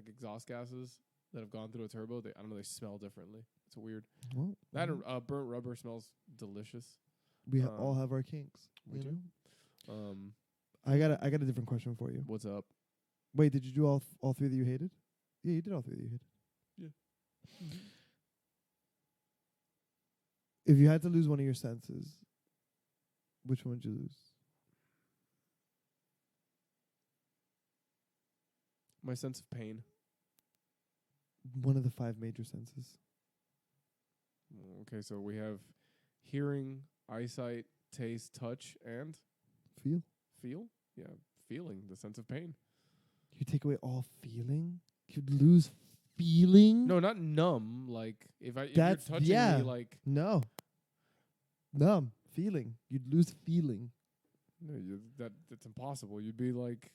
Speaker 2: exhaust gases that have gone through a turbo. I don't know, they smell differently. It's weird.
Speaker 1: Well,
Speaker 2: That burnt rubber smells delicious.
Speaker 1: we all have our kinks.
Speaker 2: We
Speaker 1: you
Speaker 2: do.
Speaker 1: know? I got a different question for you.
Speaker 2: What's up?
Speaker 1: Wait, did you do all three that you hated? Yeah, you did all three that you hated.
Speaker 2: Yeah. Mm-hmm.
Speaker 1: If you had to lose one of your senses, which one would you lose?
Speaker 2: My sense of pain.
Speaker 1: One of the 5 major senses.
Speaker 2: Okay, so we have hearing, eyesight, taste, touch, and
Speaker 1: Feel.
Speaker 2: feel. Yeah, feeling, the sense of pain.
Speaker 1: You take away all feeling? You'd lose feeling?
Speaker 2: No, not numb. Like if you're
Speaker 1: That's-
Speaker 2: touching
Speaker 1: yeah.
Speaker 2: me, like
Speaker 1: No. Numb. Feeling. You'd lose feeling.
Speaker 2: no, that's impossible. You'd be like,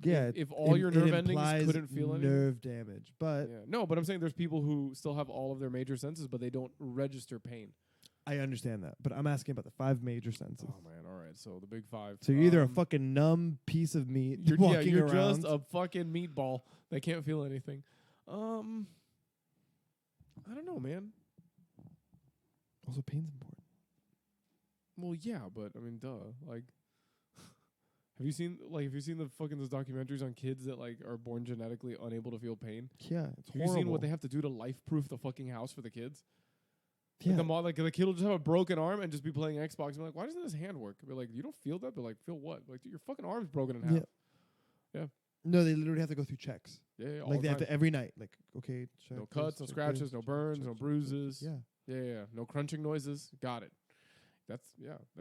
Speaker 1: Yeah.
Speaker 2: if all your nerve endings
Speaker 1: implies
Speaker 2: couldn't feel anything.
Speaker 1: nerve damage. But
Speaker 2: Yeah, no, but I'm saying there's people who still have all of their major senses, but they don't register pain.
Speaker 1: I understand that. But I'm asking about the 5 major senses.
Speaker 2: Oh man, all right. So the big 5.
Speaker 1: So you're either a fucking numb piece of meat
Speaker 2: You're
Speaker 1: walking
Speaker 2: you're
Speaker 1: around.
Speaker 2: just a fucking meatball that can't feel anything. I don't know, man.
Speaker 1: Also, pain's important.
Speaker 2: Well, yeah, but I mean, duh. Like, have you seen the fucking those documentaries on kids that like are born genetically unable to feel pain?
Speaker 1: Yeah, it's
Speaker 2: Have
Speaker 1: horrible.
Speaker 2: you seen what they have to do to life-proof the fucking house for the kids?
Speaker 1: Yeah.
Speaker 2: Like the kid will just have a broken arm and just be playing Xbox and be like, why doesn't his hand work? Be like, you don't feel that? But like, feel what? Like, dude, your fucking arm's broken in half.
Speaker 1: Yeah. No, they literally have to go through checks.
Speaker 2: Yeah, all
Speaker 1: Like
Speaker 2: the
Speaker 1: they have
Speaker 2: time.
Speaker 1: to every night. Like, okay, check
Speaker 2: No
Speaker 1: this,
Speaker 2: cuts, no
Speaker 1: check
Speaker 2: scratches,
Speaker 1: this,
Speaker 2: no
Speaker 1: check,
Speaker 2: burns,
Speaker 1: check,
Speaker 2: no
Speaker 1: check,
Speaker 2: bruises.
Speaker 1: check.
Speaker 2: Yeah. No crunching noises. Got it. That'd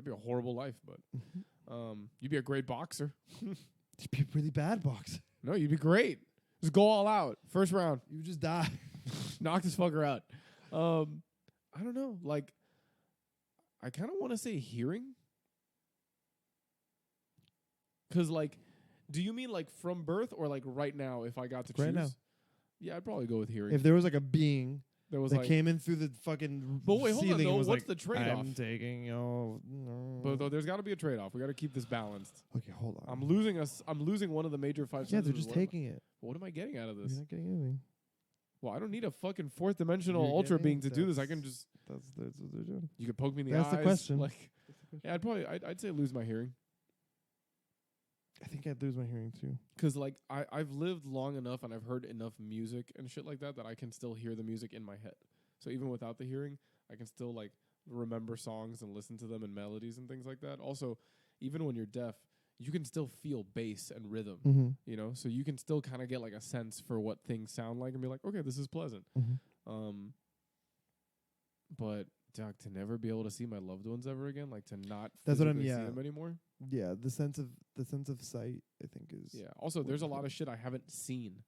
Speaker 2: be a horrible life, but you'd be a great boxer.
Speaker 1: You'd be a really bad boxer.
Speaker 2: No, you'd be great. Just go all out. First round.
Speaker 1: You would just die.
Speaker 2: Knock this fucker out. I don't know. Like, I kind of want to say hearing. Because, like, do you mean, like, from birth or, like, right now if I got to choose?
Speaker 1: Right now.
Speaker 2: Yeah, I'd probably go with hearing.
Speaker 1: If there was like a being
Speaker 2: there was,
Speaker 1: that
Speaker 2: like,
Speaker 1: came in through the fucking
Speaker 2: but wait, hold on,
Speaker 1: ceiling
Speaker 2: though.
Speaker 1: and was
Speaker 2: What's
Speaker 1: like,
Speaker 2: the trade-off?
Speaker 1: I'm taking your...
Speaker 2: But though, there's got to be a trade-off. We got to keep this balanced.
Speaker 1: Okay, hold on.
Speaker 2: I'm losing one of the major 5
Speaker 1: Yeah,
Speaker 2: senses.
Speaker 1: they're just
Speaker 2: What am I-
Speaker 1: taking it.
Speaker 2: What am I getting out of this?
Speaker 1: You're not getting anything.
Speaker 2: Well, I don't need a fucking 4th dimensional
Speaker 1: You're
Speaker 2: ultra
Speaker 1: getting
Speaker 2: being to do this. I
Speaker 1: that's-
Speaker 2: can just...
Speaker 1: That's what they're doing.
Speaker 2: You could poke me in the
Speaker 1: That's
Speaker 2: eyes.
Speaker 1: the question.
Speaker 2: Like, yeah, I'd say lose my hearing.
Speaker 1: I think I'd lose my hearing too.
Speaker 2: Because, like, I've lived long enough and I've heard enough music and shit like that I can still hear the music in my head. So even without the hearing, I can still, like, remember songs and listen to them and melodies and things like that. Also, even when you're deaf, you can still feel bass and rhythm,
Speaker 1: Mm-hmm.
Speaker 2: you know? So you can still kind of get, like, a sense for what things sound like and be like, okay, this is pleasant.
Speaker 1: Mm-hmm.
Speaker 2: But, Doc, to never be able to see my loved ones ever again, like, to not
Speaker 1: That's what
Speaker 2: physically
Speaker 1: I'm-
Speaker 2: see
Speaker 1: yeah.
Speaker 2: them anymore.
Speaker 1: Yeah, the sense of sight, I think, is...
Speaker 2: Yeah. Also, there's a lot of shit I haven't seen,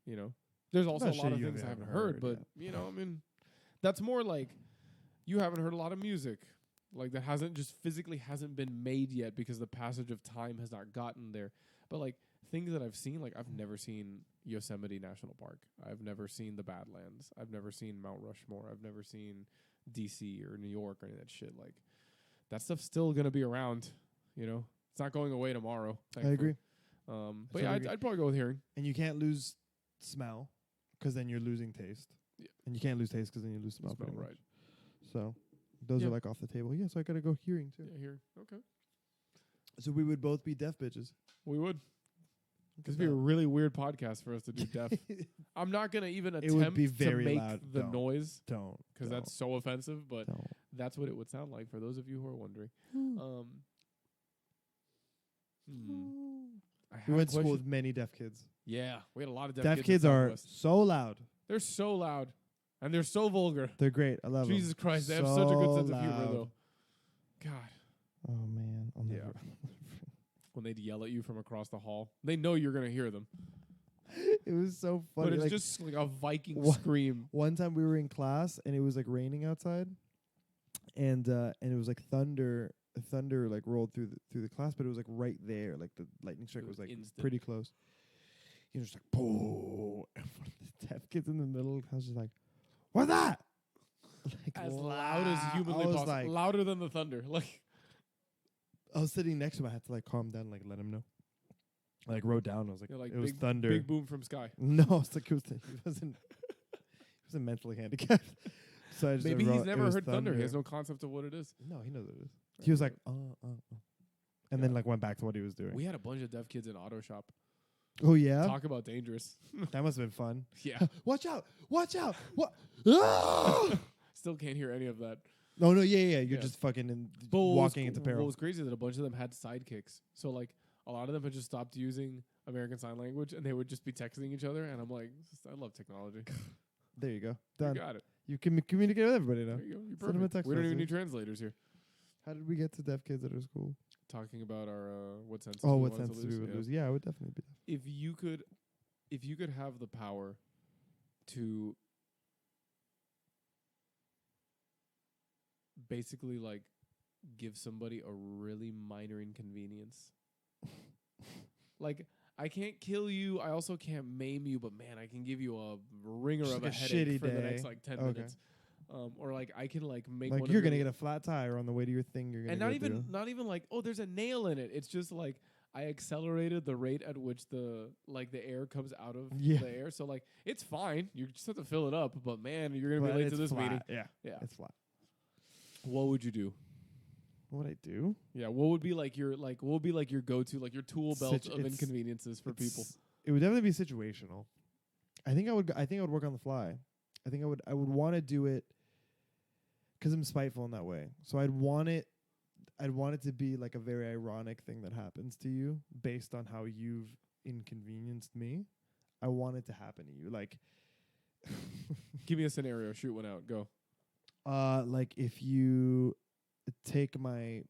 Speaker 2: you know? There's also a
Speaker 1: Not
Speaker 2: lot
Speaker 1: shit
Speaker 2: of
Speaker 1: you
Speaker 2: things I
Speaker 1: haven't
Speaker 2: haven't heard,
Speaker 1: heard,
Speaker 2: but, you know, I mean, that's more like you haven't heard a lot of music. Like that physically hasn't been made yet because the passage of time has not gotten there. But like things that I've seen, like I've never seen Yosemite National Park. I've never seen the Badlands. I've never seen Mount Rushmore. I've never seen DC or New York or any of that shit. Like that stuff's still gonna be around, you know. It's not going away tomorrow.
Speaker 1: I agree.
Speaker 2: But yeah, I'd probably go with hearing.
Speaker 1: And you can't lose smell because then you're losing taste.
Speaker 2: Yeah.
Speaker 1: And you can't lose taste because then you lose smell.
Speaker 2: Right.
Speaker 1: So those are like off the table. Yeah, so I gotta go hearing too.
Speaker 2: Yeah, hearing. Okay.
Speaker 1: So we would both be deaf bitches.
Speaker 2: We would. This would be a really weird podcast for us to do deaf. I'm not gonna even attempt
Speaker 1: would be
Speaker 2: to
Speaker 1: very
Speaker 2: make
Speaker 1: loud.
Speaker 2: the noise
Speaker 1: Don't.
Speaker 2: because that's so offensive. But
Speaker 1: Don't.
Speaker 2: that's what it would sound like for those of you who are wondering.
Speaker 1: We went to school with many deaf kids.
Speaker 2: Yeah, we had a lot of
Speaker 1: Deaf kids are so loud.
Speaker 2: They're so loud, and they're so vulgar.
Speaker 1: They're great. I love them.
Speaker 2: Jesus Christ, they have such a good sense of humor, though. God.
Speaker 1: Oh man. I'll never.
Speaker 2: When they'd yell at you from across the hall, they know you're gonna hear them.
Speaker 1: It was so funny.
Speaker 2: But it's
Speaker 1: like,
Speaker 2: just like a Viking scream.
Speaker 1: One time we were in class and it was like raining outside, and it was like thunder like rolled through the class, but it was like right there, like the lightning strike was like
Speaker 2: instant.
Speaker 1: pretty close. He was just like, "Boo!" And one of the deaf kids in the middle of the class was just like, "What's that?" Like
Speaker 2: As loud as humanly possible,
Speaker 1: like,
Speaker 2: louder than the thunder. Like
Speaker 1: I was sitting next to him. I had to like calm down, and, like let him know. I like wrote down. I was like, it was thunder.
Speaker 2: Big boom from sky.
Speaker 1: No, it's like he wasn't mentally handicapped. So I just
Speaker 2: maybe
Speaker 1: wrote,
Speaker 2: he's never heard thunder. He has no concept of what it is.
Speaker 1: No, he knows what it is. He was like, and then like went back to what he was doing.
Speaker 2: We had a bunch of deaf kids in auto shop.
Speaker 1: Oh yeah,
Speaker 2: Talk about dangerous.
Speaker 1: that must have been fun.
Speaker 2: Yeah.
Speaker 1: Watch out! Watch out! What?
Speaker 2: Still can't hear any of that.
Speaker 1: No, yeah. You're just fucking walking into peril.
Speaker 2: What was crazy is that a bunch of them had sidekicks. So like a lot of them had just stopped using American Sign Language, and they would just be texting each other. And I'm like, I love technology.
Speaker 1: There you go. Done.
Speaker 2: You got it.
Speaker 1: You can communicate with everybody now.
Speaker 2: There you go. You're
Speaker 1: Send them a
Speaker 2: perfect.
Speaker 1: text
Speaker 2: We don't even
Speaker 1: message.
Speaker 2: need translators here.
Speaker 1: How did we get to deaf kids at our school?
Speaker 2: Talking about our what sense.
Speaker 1: Oh, what sense do we would lose? Yeah, I would definitely be deaf.
Speaker 2: If you could have the power to basically like give somebody a really minor inconvenience. Like I can't kill you, I also can't maim you, but man, I can give you a ringer
Speaker 1: Just
Speaker 2: of
Speaker 1: like
Speaker 2: a
Speaker 1: a
Speaker 2: headache
Speaker 1: shitty
Speaker 2: for the
Speaker 1: day.
Speaker 2: next like 10
Speaker 1: Okay.
Speaker 2: minutes. Or like I can like make
Speaker 1: Like
Speaker 2: one
Speaker 1: you're
Speaker 2: of
Speaker 1: gonna
Speaker 2: your-
Speaker 1: get a flat tire on the way to your thing. You're gonna
Speaker 2: and
Speaker 1: go
Speaker 2: not even like, oh, there's a nail in it. It's just like I accelerated the rate at which the air comes out of the air. So like it's fine. You just have to fill it up. But man, you're gonna be late to this meeting.
Speaker 1: Yeah,
Speaker 2: Yeah.
Speaker 1: it's flat.
Speaker 2: What would you do?
Speaker 1: What would I do?
Speaker 2: Yeah, what would be like your go-to, like your tool belt of
Speaker 1: it's-
Speaker 2: inconveniences for people?
Speaker 1: It would definitely be situational. I think I would work on the fly. I think I would want to do it because I'm spiteful in that way. So I'd want it to be like a very ironic thing that happens to you based on how you've inconvenienced me. I want it to happen to you. Like
Speaker 2: Give me a scenario. Shoot one out. Go.
Speaker 1: like if you take my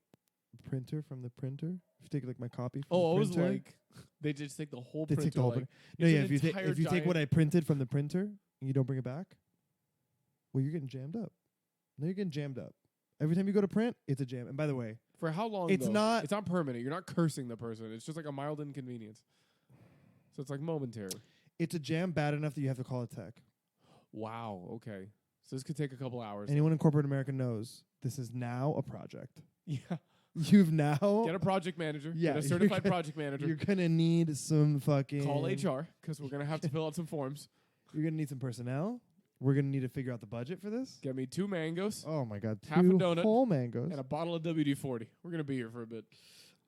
Speaker 1: printer from the printer, if you take like my copy from
Speaker 2: Oh, I
Speaker 1: the
Speaker 2: was
Speaker 1: printer.
Speaker 2: like, they just take the whole
Speaker 1: They
Speaker 2: printer.
Speaker 1: take the whole
Speaker 2: like,
Speaker 1: printer. No,
Speaker 2: it's
Speaker 1: yeah.
Speaker 2: an
Speaker 1: If you take
Speaker 2: entire
Speaker 1: what
Speaker 2: giant-
Speaker 1: I printed from the printer and you don't bring it back, well, you're getting jammed up. No, you're getting jammed up. Every time you go to print, it's a jam. And by the way,
Speaker 2: For how long?
Speaker 1: It's
Speaker 2: though?
Speaker 1: not-
Speaker 2: It's not permanent. You're not cursing the person. It's just like a mild inconvenience. So it's like momentary.
Speaker 1: it's a jam bad enough that you have to call a tech.
Speaker 2: Wow. Okay. So this could take a couple hours.
Speaker 1: Anyone in corporate America knows this is now a project.
Speaker 2: Yeah.
Speaker 1: You've now
Speaker 2: Get a project manager.
Speaker 1: Yeah,
Speaker 2: Get a
Speaker 1: you're
Speaker 2: certified
Speaker 1: gonna-
Speaker 2: project manager.
Speaker 1: you're gonna need some fucking
Speaker 2: Call HR because we're gonna have to fill out some forms.
Speaker 1: You're gonna need some personnel. We're gonna need to figure out the budget for this.
Speaker 2: Get me 2 mangoes
Speaker 1: Oh my god,
Speaker 2: Half a
Speaker 1: 2
Speaker 2: donut
Speaker 1: whole mangoes.
Speaker 2: and a bottle of WD-40. We're gonna be here for a bit.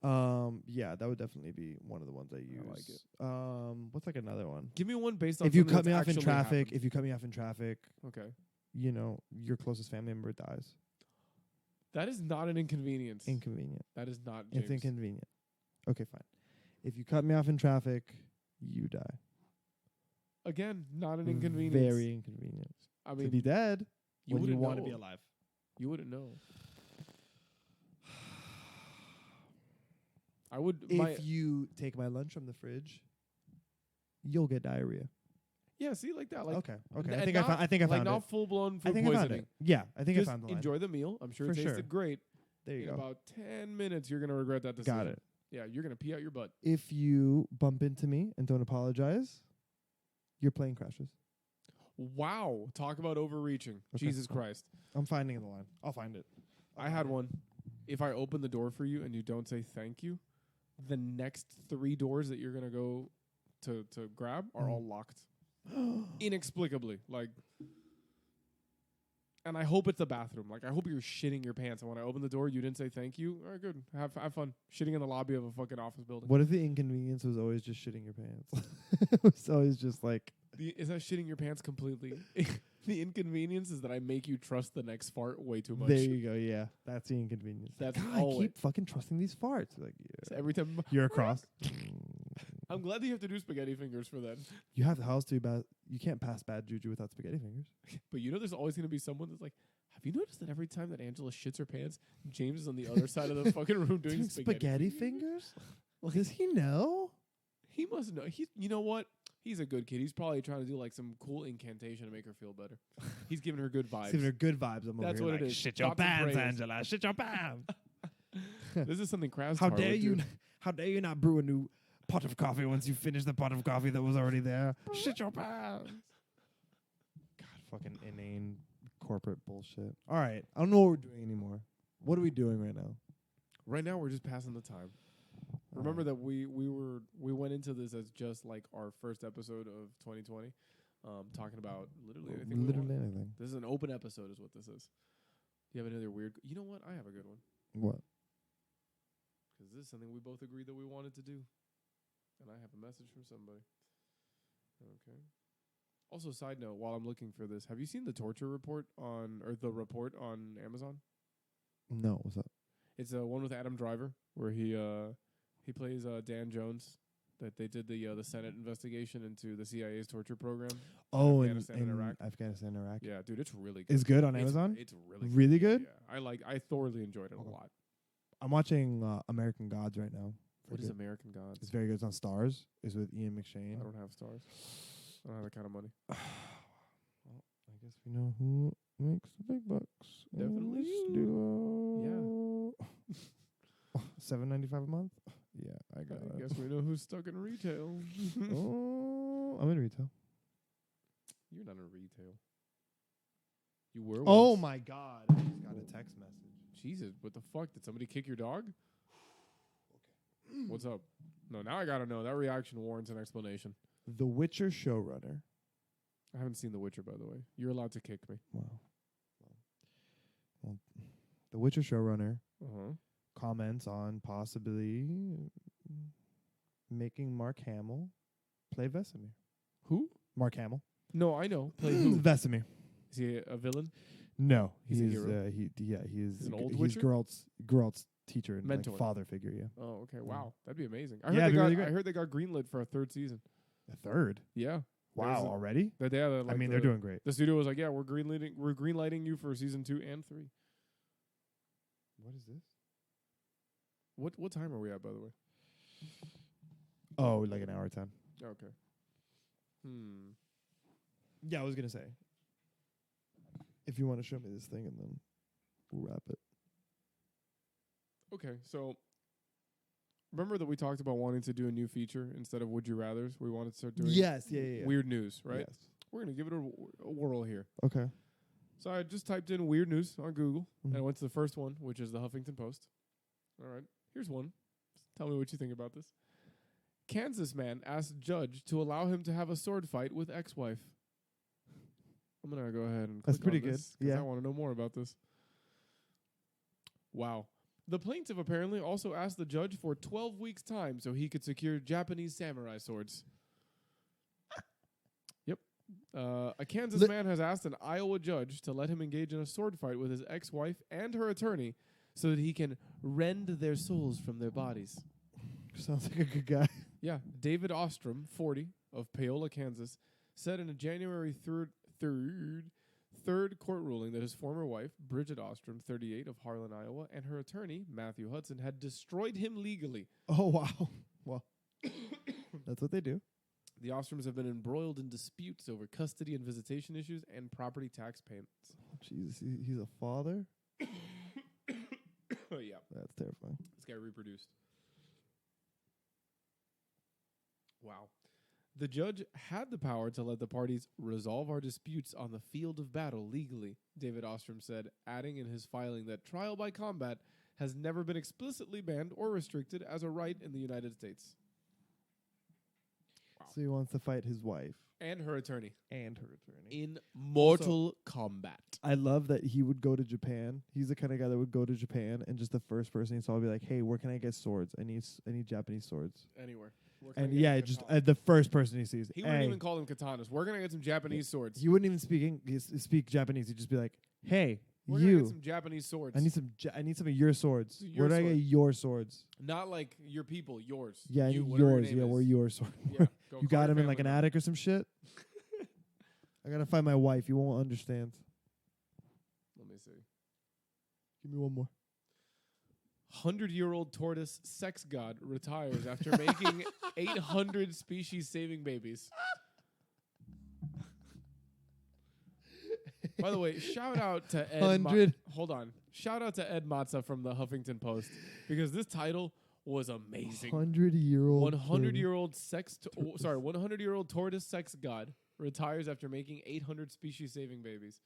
Speaker 1: Yeah, that would definitely be one of the ones I use.
Speaker 2: like it.
Speaker 1: What's like another one?
Speaker 2: Give me one based on
Speaker 1: If you
Speaker 2: something
Speaker 1: cut me
Speaker 2: that's
Speaker 1: off in
Speaker 2: actually
Speaker 1: traffic,
Speaker 2: happened.
Speaker 1: if you cut me off in traffic,
Speaker 2: Okay.
Speaker 1: you know, your closest family member dies.
Speaker 2: That is not an inconvenience.
Speaker 1: Inconvenient.
Speaker 2: That is not James.
Speaker 1: It's inconvenient. Okay, fine. If you cut me off in traffic, you die.
Speaker 2: Again, not an inconvenience.
Speaker 1: Very inconvenient.
Speaker 2: I
Speaker 1: To
Speaker 2: mean,
Speaker 1: be dead
Speaker 2: you
Speaker 1: when you
Speaker 2: wouldn't
Speaker 1: want to
Speaker 2: know.
Speaker 1: be alive.
Speaker 2: You wouldn't know. I would.
Speaker 1: If you take my lunch from the fridge, you'll get diarrhea.
Speaker 2: Yeah, see, like that. Like
Speaker 1: Okay.
Speaker 2: and
Speaker 1: I think I
Speaker 2: not-
Speaker 1: found
Speaker 2: like
Speaker 1: it.
Speaker 2: not full blown
Speaker 1: I
Speaker 2: food
Speaker 1: think I found
Speaker 2: poisoning.
Speaker 1: it. Yeah, I think I
Speaker 2: Just
Speaker 1: found the line.
Speaker 2: enjoy the meal. I'm sure
Speaker 1: For
Speaker 2: it tasted
Speaker 1: sure.
Speaker 2: great.
Speaker 1: There you
Speaker 2: In
Speaker 1: go.
Speaker 2: about 10 minutes, you're going to regret that decision.
Speaker 1: Got it.
Speaker 2: Yeah, you're going to pee out your butt.
Speaker 1: If you bump into me and don't apologize, your plane crashes.
Speaker 2: Wow. Talk about overreaching.
Speaker 1: Okay.
Speaker 2: Jesus Christ.
Speaker 1: I'm finding the line. I'll find it.
Speaker 2: I had one. If I open the door for you and you don't say thank you, the next 3 doors that you're going to go to grab are all locked. Inexplicably. Like, and I hope it's the bathroom. Like, I hope you're shitting your pants. And when I open the door, you didn't say thank you. All right, good. Have fun. Shitting in the lobby of a fucking office building.
Speaker 1: What if the inconvenience was always just shitting your pants? It was always just like...
Speaker 2: Is that shitting your pants completely? The inconvenience is that I make you trust the next fart way too much.
Speaker 1: There you go, yeah. That's the inconvenience.
Speaker 2: That's
Speaker 1: God,
Speaker 2: all
Speaker 1: I keep fucking trusting these farts. Like,
Speaker 2: So every time
Speaker 1: you're across.
Speaker 2: I'm glad that you have to do spaghetti fingers for that.
Speaker 1: You have the house to be bad. You can't pass bad juju without spaghetti fingers.
Speaker 2: But you know there's always going to be someone that's like, have you noticed that every time that Angela shits her pants, James is on the other side of the fucking room doing spaghetti
Speaker 1: fingers? Does he know?
Speaker 2: He must know. You know what? He's a good kid. He's probably trying to do like some cool incantation to make her feel better. He's giving her good vibes.
Speaker 1: He's giving her good vibes. I'm
Speaker 2: That's
Speaker 1: over
Speaker 2: what
Speaker 1: here
Speaker 2: it
Speaker 1: like,
Speaker 2: is.
Speaker 1: Shit your
Speaker 2: Thoughts and
Speaker 1: pants,
Speaker 2: prayers.
Speaker 1: Angela. Shit your pants.
Speaker 2: This is something Kraz
Speaker 1: How
Speaker 2: Tar
Speaker 1: dare
Speaker 2: would
Speaker 1: you?
Speaker 2: do.
Speaker 1: How dare you not brew a new pot of coffee once you finish the pot of coffee that was already there? Shit your pants. God, fucking inane corporate bullshit. All right, I don't know what we're doing anymore. What are we doing right now?
Speaker 2: Right now, we're just passing the time. Remember that we went into this as just like our first episode of 2020, talking about literally anything.
Speaker 1: Literally anything.
Speaker 2: This is an open episode, is what this is. Do you have another weird? You know what? I have a good one.
Speaker 1: What?
Speaker 2: Because this is something we both agreed that we wanted to do, and I have a message from somebody. Okay. Also, side note, while I'm looking for this, have you seen the torture report the report on Amazon?
Speaker 1: No, what's up?
Speaker 2: It's one with Adam Driver, where he plays Dan Jones. That they did the Senate investigation into the CIA's torture program.
Speaker 1: Oh, in
Speaker 2: Afghanistan and Iraq.
Speaker 1: Afghanistan, Iraq.
Speaker 2: Yeah, dude, it's really good.
Speaker 1: It's good on Amazon?
Speaker 2: It's really
Speaker 1: Really good?
Speaker 2: Yeah, I thoroughly enjoyed it a lot.
Speaker 1: I'm watching American Gods right now.
Speaker 2: What is American Gods?
Speaker 1: It's very good. It's on Stars. It's with Ian McShane.
Speaker 2: I don't have stars. I don't have that kind of money.
Speaker 1: Well, I guess we know who makes the big bucks.
Speaker 2: Definitely
Speaker 1: This duo. Yeah. $7.95 a month. Yeah, I got
Speaker 2: I
Speaker 1: it.
Speaker 2: guess we know who's stuck in retail.
Speaker 1: Oh, I'm in retail.
Speaker 2: You're not in retail. You were.
Speaker 1: Oh
Speaker 2: once.
Speaker 1: my God! I just got a text message.
Speaker 2: Jesus, what the fuck? Did somebody kick your dog? Okay. What's up? No, now I gotta know. That reaction warrants an explanation.
Speaker 1: The Witcher showrunner.
Speaker 2: I haven't seen The Witcher, by the way. You're allowed to kick me.
Speaker 1: Wow. Well, the Witcher showrunner comments on possibly making Mark Hamill play Vesemir.
Speaker 2: Who?
Speaker 1: Mark Hamill.
Speaker 2: No, I know. Play who?
Speaker 1: Vesemir.
Speaker 2: Is he a villain?
Speaker 1: No,
Speaker 2: He's a hero?
Speaker 1: He is
Speaker 2: He's an old
Speaker 1: he's
Speaker 2: Witcher?
Speaker 1: Geralt's teacher and
Speaker 2: Mentor.
Speaker 1: like father figure. Yeah,
Speaker 2: Oh, okay. Wow, that'd be amazing.
Speaker 1: Yeah, it'd be really
Speaker 2: I
Speaker 1: great.
Speaker 2: heard they got greenlit for a 3rd season.
Speaker 1: the third.
Speaker 2: Yeah.
Speaker 1: Wow, already?
Speaker 2: They're
Speaker 1: I mean, they're doing great.
Speaker 2: The studio was like, yeah, we're greenlighting you for season 2 and 3.
Speaker 1: What is this?
Speaker 2: What time are we at, by the way?
Speaker 1: Oh, like an hour 10.
Speaker 2: Okay.
Speaker 1: Yeah, I was gonna say. If you want to show me this thing, and then we'll wrap it.
Speaker 2: Okay, so remember that we talked about wanting to do a new feature instead of Would You Rathers? We wanted to start doing
Speaker 1: Yes, yeah.
Speaker 2: weird news, right?
Speaker 1: Yes.
Speaker 2: We're going to give it a whirl here.
Speaker 1: Okay.
Speaker 2: So I just typed in weird news on Google,
Speaker 1: Mhm.
Speaker 2: and I went to the first one, which is the Huffington Post. All right, here's one. Tell me what you think about this. Kansas man asked judge to allow him to have a sword fight with ex-wife. I'm going to go ahead and
Speaker 1: That's
Speaker 2: click
Speaker 1: pretty
Speaker 2: on
Speaker 1: good.
Speaker 2: this 'cause
Speaker 1: Yeah.
Speaker 2: I want to know more about this. Wow. The plaintiff apparently also asked the judge for 12 weeks' time so he could secure Japanese samurai swords. Yep. A Kansas man has asked an Iowa judge to let him engage in a sword fight with his ex-wife and her attorney so that he can rend their souls from their bodies.
Speaker 1: Sounds like a good guy.
Speaker 2: Yeah. David Ostrom, 40, of Paola, Kansas, said in a January 3rd court ruling that his former wife, Bridget Ostrom, 38, of Harlan, Iowa, and her attorney, Matthew Hudson, had destroyed him legally.
Speaker 1: Oh, wow. Well, that's what they do.
Speaker 2: The Ostroms have been embroiled in disputes over custody and visitation issues and property tax payments.
Speaker 1: Jesus, he's a father?
Speaker 2: Yeah.
Speaker 1: That's terrifying.
Speaker 2: This guy reproduced. Wow. The judge had the power to let the parties resolve our disputes on the field of battle legally, David Ostrom said, adding in his filing that trial by combat has never been explicitly banned or restricted as a right in the United States. Wow.
Speaker 1: So he wants to fight his wife.
Speaker 2: And her attorney.
Speaker 1: In
Speaker 2: mortal combat.
Speaker 1: I love that he would go to Japan. He's the kind of guy that would go to Japan and just the first person he saw would be like, "Hey, where can I get swords? I need Japanese swords."
Speaker 2: Anywhere.
Speaker 1: And yeah, just the first person he sees.
Speaker 2: He wouldn't even call them katanas. We're gonna get some Japanese swords.
Speaker 1: He wouldn't even speak Japanese. He'd just be like, "Hey,
Speaker 2: We're gonna get some Japanese swords.
Speaker 1: I need some of your swords.
Speaker 2: Your
Speaker 1: Where do I get your swords?
Speaker 2: Not like your people, yours.
Speaker 1: Yeah, I
Speaker 2: you,
Speaker 1: need
Speaker 2: whatever your
Speaker 1: yours.
Speaker 2: name
Speaker 1: Yeah,
Speaker 2: is.
Speaker 1: where your swords?
Speaker 2: Yeah, go
Speaker 1: You
Speaker 2: call
Speaker 1: got
Speaker 2: your
Speaker 1: him in like
Speaker 2: family
Speaker 1: an attic or some shit. I gotta find my wife. You won't understand.
Speaker 2: Let me see.
Speaker 1: Give me one more.
Speaker 2: 100-year-old tortoise sex god retires after making 800 species-saving babies. By the way, shout out to Ed.
Speaker 1: 100.
Speaker 2: Hold on. Shout out to Ed Matza from the Huffington Post because this title was amazing.
Speaker 1: 100-year-old.
Speaker 2: 100-year-old 100-year-old tortoise sex god retires after making 800 species-saving babies.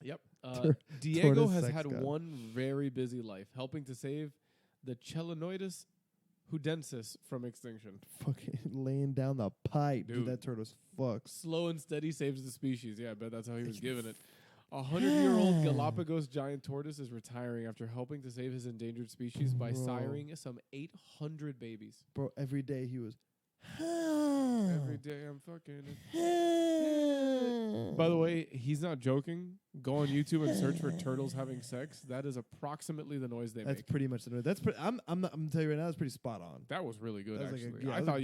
Speaker 2: Yep. Diego has had one very busy life, helping to save the Chelonoidus hudensis from extinction.
Speaker 1: Fucking laying down the pipe. Dude, that turtle's fucked.
Speaker 2: Slow and steady saves the species. Yeah, I bet that's how he was giving it. A 100-year-old Galapagos giant tortoise is retiring after helping to save his endangered species by siring some 800 babies.
Speaker 1: Bro, every day he was...
Speaker 2: Every day I'm fucking... By the way, he's not joking. Go on YouTube and search for turtles having sex. That is approximately the noise they make.
Speaker 1: That's pretty much the noise. I'm gonna tell you right now, that's pretty spot on.
Speaker 2: That was really good,
Speaker 1: That was
Speaker 2: actually.
Speaker 1: like
Speaker 2: I thought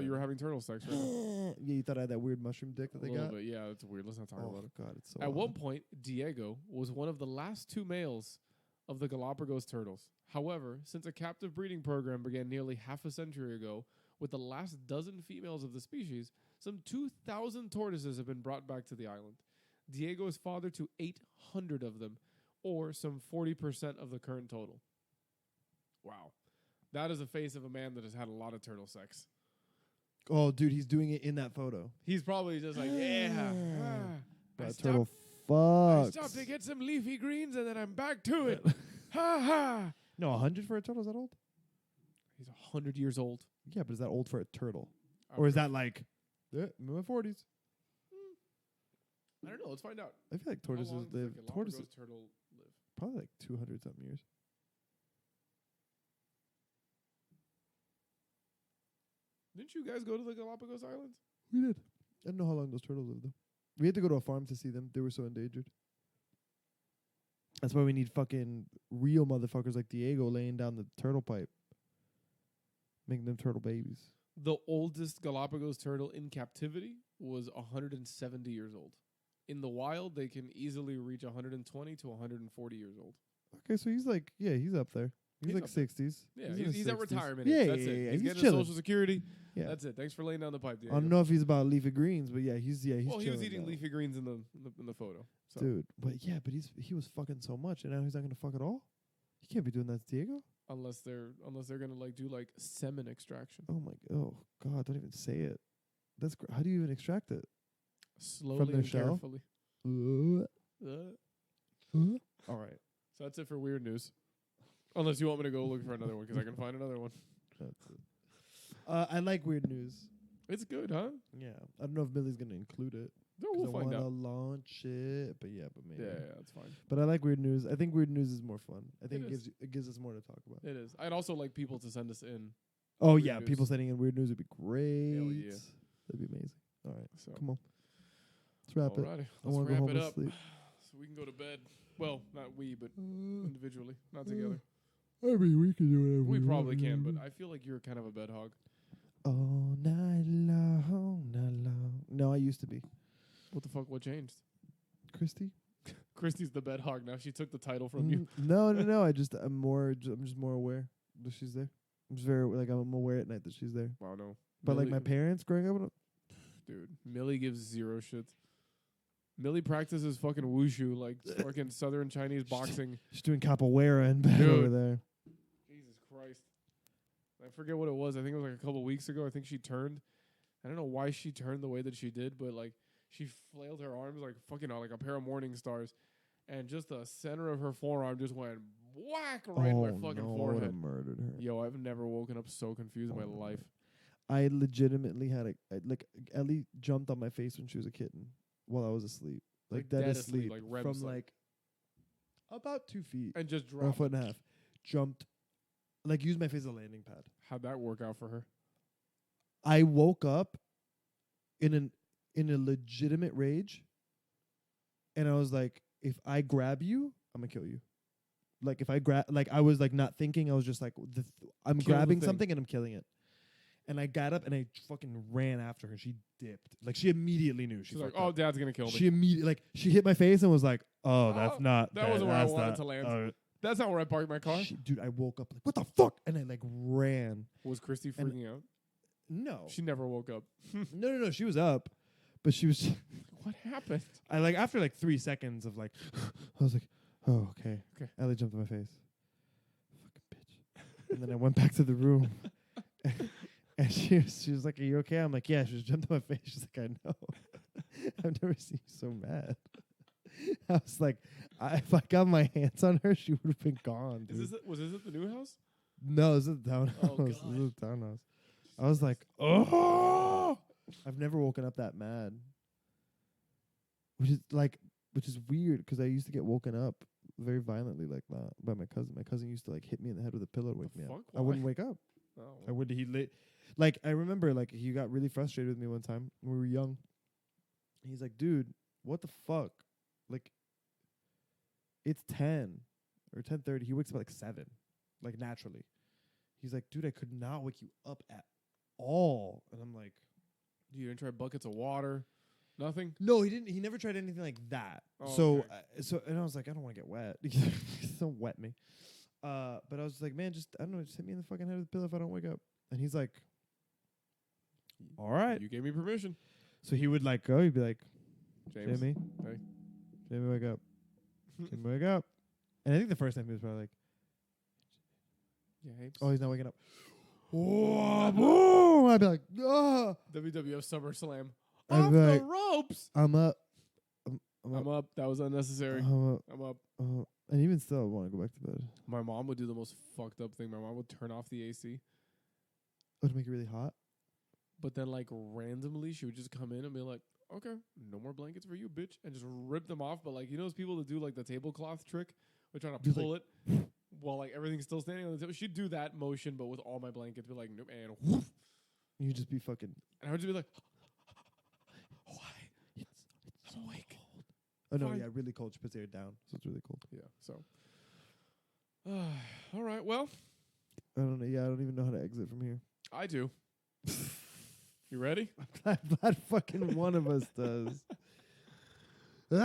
Speaker 2: you were having turtle sex right now.
Speaker 1: Yeah, you thought I had that weird mushroom dick that they got?
Speaker 2: Bit, yeah, that's weird. Let's not talk about it.
Speaker 1: Oh, God, it's so
Speaker 2: At one point, Diego was one of the last two males of the Galapagos turtles. However, since a captive breeding program began nearly half a century ago, with the last dozen females of the species, some 2,000 tortoises have been brought back to the island. Diego is father to 800 of them, or some 40% of the current total. Wow. That is the face of a man that has had a lot of turtle sex.
Speaker 1: Oh, dude, he's doing it in that photo.
Speaker 2: He's probably just like, yeah.
Speaker 1: That turtle fucks.
Speaker 2: I stopped to get some leafy greens, and then I'm back to it. Ha ha.
Speaker 1: No, 100 for a turtle, is that old?
Speaker 2: He's 100 years old.
Speaker 1: Yeah, but is that old for a turtle? Or is that like, in my 40s?
Speaker 2: I don't know. Let's find out.
Speaker 1: I feel like tortoises live. Tortoises
Speaker 2: turtle live?
Speaker 1: Probably like 200 something years.
Speaker 2: Didn't you guys go to the Galapagos Islands?
Speaker 1: We did. I don't know how long those turtles live though. We had to go to a farm to see them. They were so endangered. That's why we need fucking real motherfuckers like Diego laying down the turtle pipe, making them turtle babies.
Speaker 2: The oldest Galapagos turtle in captivity was 170 years old. In the wild, they can easily reach 120 to 140 years old.
Speaker 1: Okay, so he's like, yeah, he's up there. He's like 60s.
Speaker 2: Yeah, he's at retirement
Speaker 1: age.
Speaker 2: age. That's it. He's getting
Speaker 1: chilling.
Speaker 2: Social Security.
Speaker 1: Yeah.
Speaker 2: That's it. Thanks for laying down the pipe, Diego.
Speaker 1: I don't know if he's about leafy greens, but yeah, he's
Speaker 2: well, he was
Speaker 1: chilling
Speaker 2: eating
Speaker 1: now.
Speaker 2: leafy greens in the photo. So.
Speaker 1: Dude, but he was fucking so much, and now he's not gonna fuck at all. He can't be doing that to Diego.
Speaker 2: Unless they're gonna like do like semen extraction.
Speaker 1: Oh God, don't even say it. That's how do you even extract it?
Speaker 2: Slowly
Speaker 1: From their
Speaker 2: and
Speaker 1: shell?
Speaker 2: carefully.
Speaker 1: All right.
Speaker 2: So that's it for weird news. Unless you want me to go look for another one, because I can find another one.
Speaker 1: That's it. I like weird news.
Speaker 2: It's good, huh?
Speaker 1: Yeah, I don't know if Millie's gonna include it.
Speaker 2: No, we'll find out.
Speaker 1: Launch it, but maybe.
Speaker 2: Yeah, that's fine.
Speaker 1: But I like weird news. I think weird news is more fun. I think
Speaker 2: It
Speaker 1: it gives us more to talk about.
Speaker 2: It is. I'd also like people to send us in.
Speaker 1: Oh
Speaker 2: weird
Speaker 1: yeah,
Speaker 2: news.
Speaker 1: people sending in weird news would be great.
Speaker 2: Hell yeah.
Speaker 1: That'd be amazing. All right,
Speaker 2: So
Speaker 1: come on, let's wrap it.
Speaker 2: alrighty,
Speaker 1: I
Speaker 2: let's
Speaker 1: want to go
Speaker 2: wrap
Speaker 1: home
Speaker 2: it
Speaker 1: and
Speaker 2: up
Speaker 1: sleep.
Speaker 2: so we can go to bed. Well, not we, but individually, not together.
Speaker 1: I mean, we can do whatever
Speaker 2: We probably
Speaker 1: want.
Speaker 2: can, but I feel like you're kind of a bed hog.
Speaker 1: All night long, night long. No, I used to be.
Speaker 2: What the fuck? What changed?
Speaker 1: Christy?
Speaker 2: Christy's the bed hog now. She took the title from you.
Speaker 1: No. I'm just more aware that she's there. I'm just very I'm aware at night that she's there.
Speaker 2: Wow, no.
Speaker 1: But like
Speaker 2: Millie-
Speaker 1: my parents growing up,
Speaker 2: Dude, Millie gives zero shit. Millie practices fucking wushu, like fucking Southern Chinese boxing.
Speaker 1: She's doing capoeira in bed
Speaker 2: Dude.
Speaker 1: over there.
Speaker 2: Jesus Christ. I forget what it was. I think it was like a couple weeks ago. I think she turned. I don't know why she turned the way that she did, but like she flailed her arms like fucking like a pair of morning stars. And just the center of her forearm just went whack right in my fucking forehead.
Speaker 1: I murdered her.
Speaker 2: Yo, I've never woken up so confused in my life.
Speaker 1: I legitimately had Ellie jumped on my face when she was a kitten while I was asleep. Like dead asleep.
Speaker 2: Like REM
Speaker 1: from
Speaker 2: sleep.
Speaker 1: like about 2 feet.
Speaker 2: And just
Speaker 1: Or a
Speaker 2: dropped.
Speaker 1: foot and a half. Jumped. Like used my face as a landing pad.
Speaker 2: How'd that work out for her?
Speaker 1: I woke up in a legitimate rage. And I was like, if I grab you, I'm gonna kill you. Like if I grab, like I was like not thinking. I was just like, I'm
Speaker 2: Kill the
Speaker 1: grabbing
Speaker 2: thing.
Speaker 1: something and I'm killing it. And I got up and I fucking ran after her. She dipped. Like she immediately knew.
Speaker 2: She's like,
Speaker 1: fucked
Speaker 2: "Oh,
Speaker 1: up.
Speaker 2: Dad's gonna kill me."
Speaker 1: She immediately like she hit my face and was like, "Oh, that's not.
Speaker 2: that wasn't where I
Speaker 1: that's
Speaker 2: wanted
Speaker 1: not-
Speaker 2: to land.
Speaker 1: oh."
Speaker 2: That's not where I parked my car.
Speaker 1: Dude, I woke up like, what the fuck? And I like ran.
Speaker 2: Was Christy freaking out?
Speaker 1: No,
Speaker 2: She never woke up.
Speaker 1: no. She was up, but she was.
Speaker 2: What happened?
Speaker 1: I like after like 3 seconds of like, I was like, oh okay.
Speaker 2: Okay.
Speaker 1: Ellie jumped in my face. Fucking bitch. And then I went back to the room, and she was like, "Are you okay?" I'm like, "Yeah." She just jumped in my face. She's like, "I know." I've never seen you so mad. I was like, if I got my hands on her, she would have been gone. Dude.
Speaker 2: Was this at the new house?
Speaker 1: No, this is the townhouse.
Speaker 2: Oh,
Speaker 1: This
Speaker 2: God.
Speaker 1: is the townhouse. I was like, oh! I've never woken up that mad. Which is weird because I used to get woken up very violently like that by my cousin. My cousin used to like hit me in the head with a pillow to wake me up.
Speaker 2: fuck?
Speaker 1: I wouldn't
Speaker 2: Why?
Speaker 1: wake up.
Speaker 2: Oh,
Speaker 1: I would. Like I remember like he got really frustrated with me one time when we were young. He's like, dude, what the fuck? Like, it's 10 or 10:30. He wakes up at like 7, like naturally. He's like, dude, I could not wake you up at all. And I'm like,
Speaker 2: you didn't try buckets of water? Nothing?
Speaker 1: no, he didn't. He never tried anything like that.
Speaker 2: Oh,
Speaker 1: And I was like, I don't want to get wet. Don't wet me. But I was like, man, just I don't know, just hit me in the fucking head with a pillow if I don't wake up. And he's like, all right.
Speaker 2: You gave me permission.
Speaker 1: So he would like go. He'd be like,
Speaker 2: James.
Speaker 1: Jamie,
Speaker 2: Hey.
Speaker 1: Jamie, wake up. Jamie, wake up. And I think the first time he was probably like,
Speaker 2: Yeah, hey.
Speaker 1: oh, he's not waking up. Oh, boom! I'd be like, oh.
Speaker 2: WWF SummerSlam.
Speaker 1: I'd
Speaker 2: Off
Speaker 1: be
Speaker 2: the
Speaker 1: like,
Speaker 2: ropes.
Speaker 1: I'm up.
Speaker 2: I'm up. That was unnecessary.
Speaker 1: I'm up.
Speaker 2: I'm up.
Speaker 1: And even still, I want to go back to bed.
Speaker 2: My mom would do the most fucked up thing. My mom would turn off the AC,
Speaker 1: Oh, to make it really hot?
Speaker 2: but then like randomly she would just come in and be like, "Okay, no more blankets for you, bitch," and just rip them off. But like you know those people that do like the tablecloth trick, we're trying to
Speaker 1: Do
Speaker 2: pull it while like everything's still standing on the table. She'd do that motion, but with all my blankets, be like, "Nope," and whoof,
Speaker 1: You just be fucking.
Speaker 2: and I would just be like, "Why? I'm awake."
Speaker 1: Oh, no,
Speaker 2: Fine.
Speaker 1: yeah, really cold. She puts her down. So it's really cold.
Speaker 2: Yeah. So, all right. Well,
Speaker 1: I don't know. Yeah, I don't even know how to exit from here.
Speaker 2: I do. You ready?
Speaker 1: I'm glad fucking one of us does. It's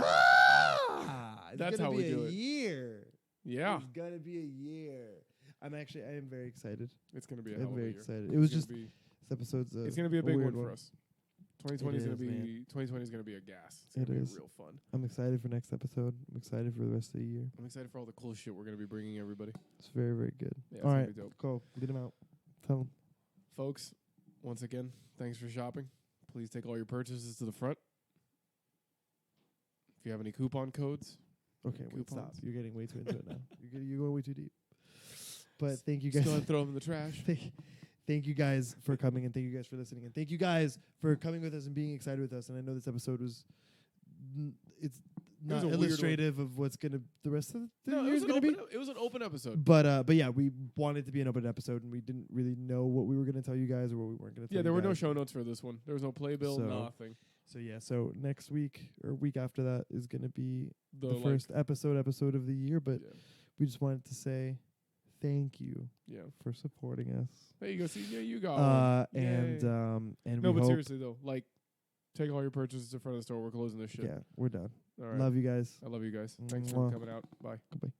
Speaker 2: That's
Speaker 1: gonna
Speaker 2: how
Speaker 1: be
Speaker 2: we do
Speaker 1: a
Speaker 2: it.
Speaker 1: year.
Speaker 2: Yeah.
Speaker 1: It's gonna be a year. I am very excited.
Speaker 2: It's gonna be a
Speaker 1: I'm
Speaker 2: hell of a
Speaker 1: very
Speaker 2: year.
Speaker 1: excited. It was
Speaker 2: It's
Speaker 1: just
Speaker 2: gonna
Speaker 1: this episode's.
Speaker 2: it's gonna be a big
Speaker 1: weird
Speaker 2: one for us. 2020
Speaker 1: It
Speaker 2: is gonna
Speaker 1: is,
Speaker 2: be
Speaker 1: man.
Speaker 2: 2020 is gonna be a gas. It's
Speaker 1: It
Speaker 2: gonna
Speaker 1: is.
Speaker 2: be real fun.
Speaker 1: I'm excited for next episode. I'm excited for the rest of the year.
Speaker 2: I'm excited for all the cool shit we're gonna be bringing everybody.
Speaker 1: It's very, very good.
Speaker 2: Yeah, it's
Speaker 1: All
Speaker 2: gonna
Speaker 1: right,
Speaker 2: be dope.
Speaker 1: go. Lead them out. Tell them.
Speaker 2: Folks, once again, thanks for shopping. Please take all your purchases to the front. If you have any coupon codes,
Speaker 1: Okay, wait, stop.
Speaker 2: Coupons.
Speaker 1: You're getting way too into it now. You're going way too deep. But thank you
Speaker 2: just
Speaker 1: guys.
Speaker 2: go and throw them in the trash.
Speaker 1: Thank you guys for coming, and thank you guys for listening, and thank you guys for coming with us and being excited with us. And I know this episode was, it's
Speaker 2: It was
Speaker 1: not
Speaker 2: a weird one.
Speaker 1: illustrative of what's gonna the rest of the
Speaker 2: No, it
Speaker 1: year's
Speaker 2: was,
Speaker 1: gonna be.
Speaker 2: it was an open episode.
Speaker 1: But yeah, we wanted to be an open episode, and we didn't really know what we were gonna tell you guys or what we weren't gonna tell
Speaker 2: Yeah,
Speaker 1: you
Speaker 2: there were no
Speaker 1: guys.
Speaker 2: show notes for this one. There was no playbill,
Speaker 1: So,
Speaker 2: nothing.
Speaker 1: So yeah, so next week or week after that is gonna be the
Speaker 2: like,
Speaker 1: first episode of the year. But
Speaker 2: Yeah.
Speaker 1: we just wanted to say thank you
Speaker 2: Yeah.
Speaker 1: for supporting us.
Speaker 2: There you go. See, yeah, you got
Speaker 1: And
Speaker 2: one. Yay.
Speaker 1: and
Speaker 2: No,
Speaker 1: we
Speaker 2: but
Speaker 1: hope,
Speaker 2: seriously though, like, take all your purchases in front of the store. We're closing this shit.
Speaker 1: yeah, we're done.
Speaker 2: All right.
Speaker 1: Love you guys.
Speaker 2: I love you guys. Thanks
Speaker 1: Mwah.
Speaker 2: for coming out. Bye.
Speaker 1: Goodbye.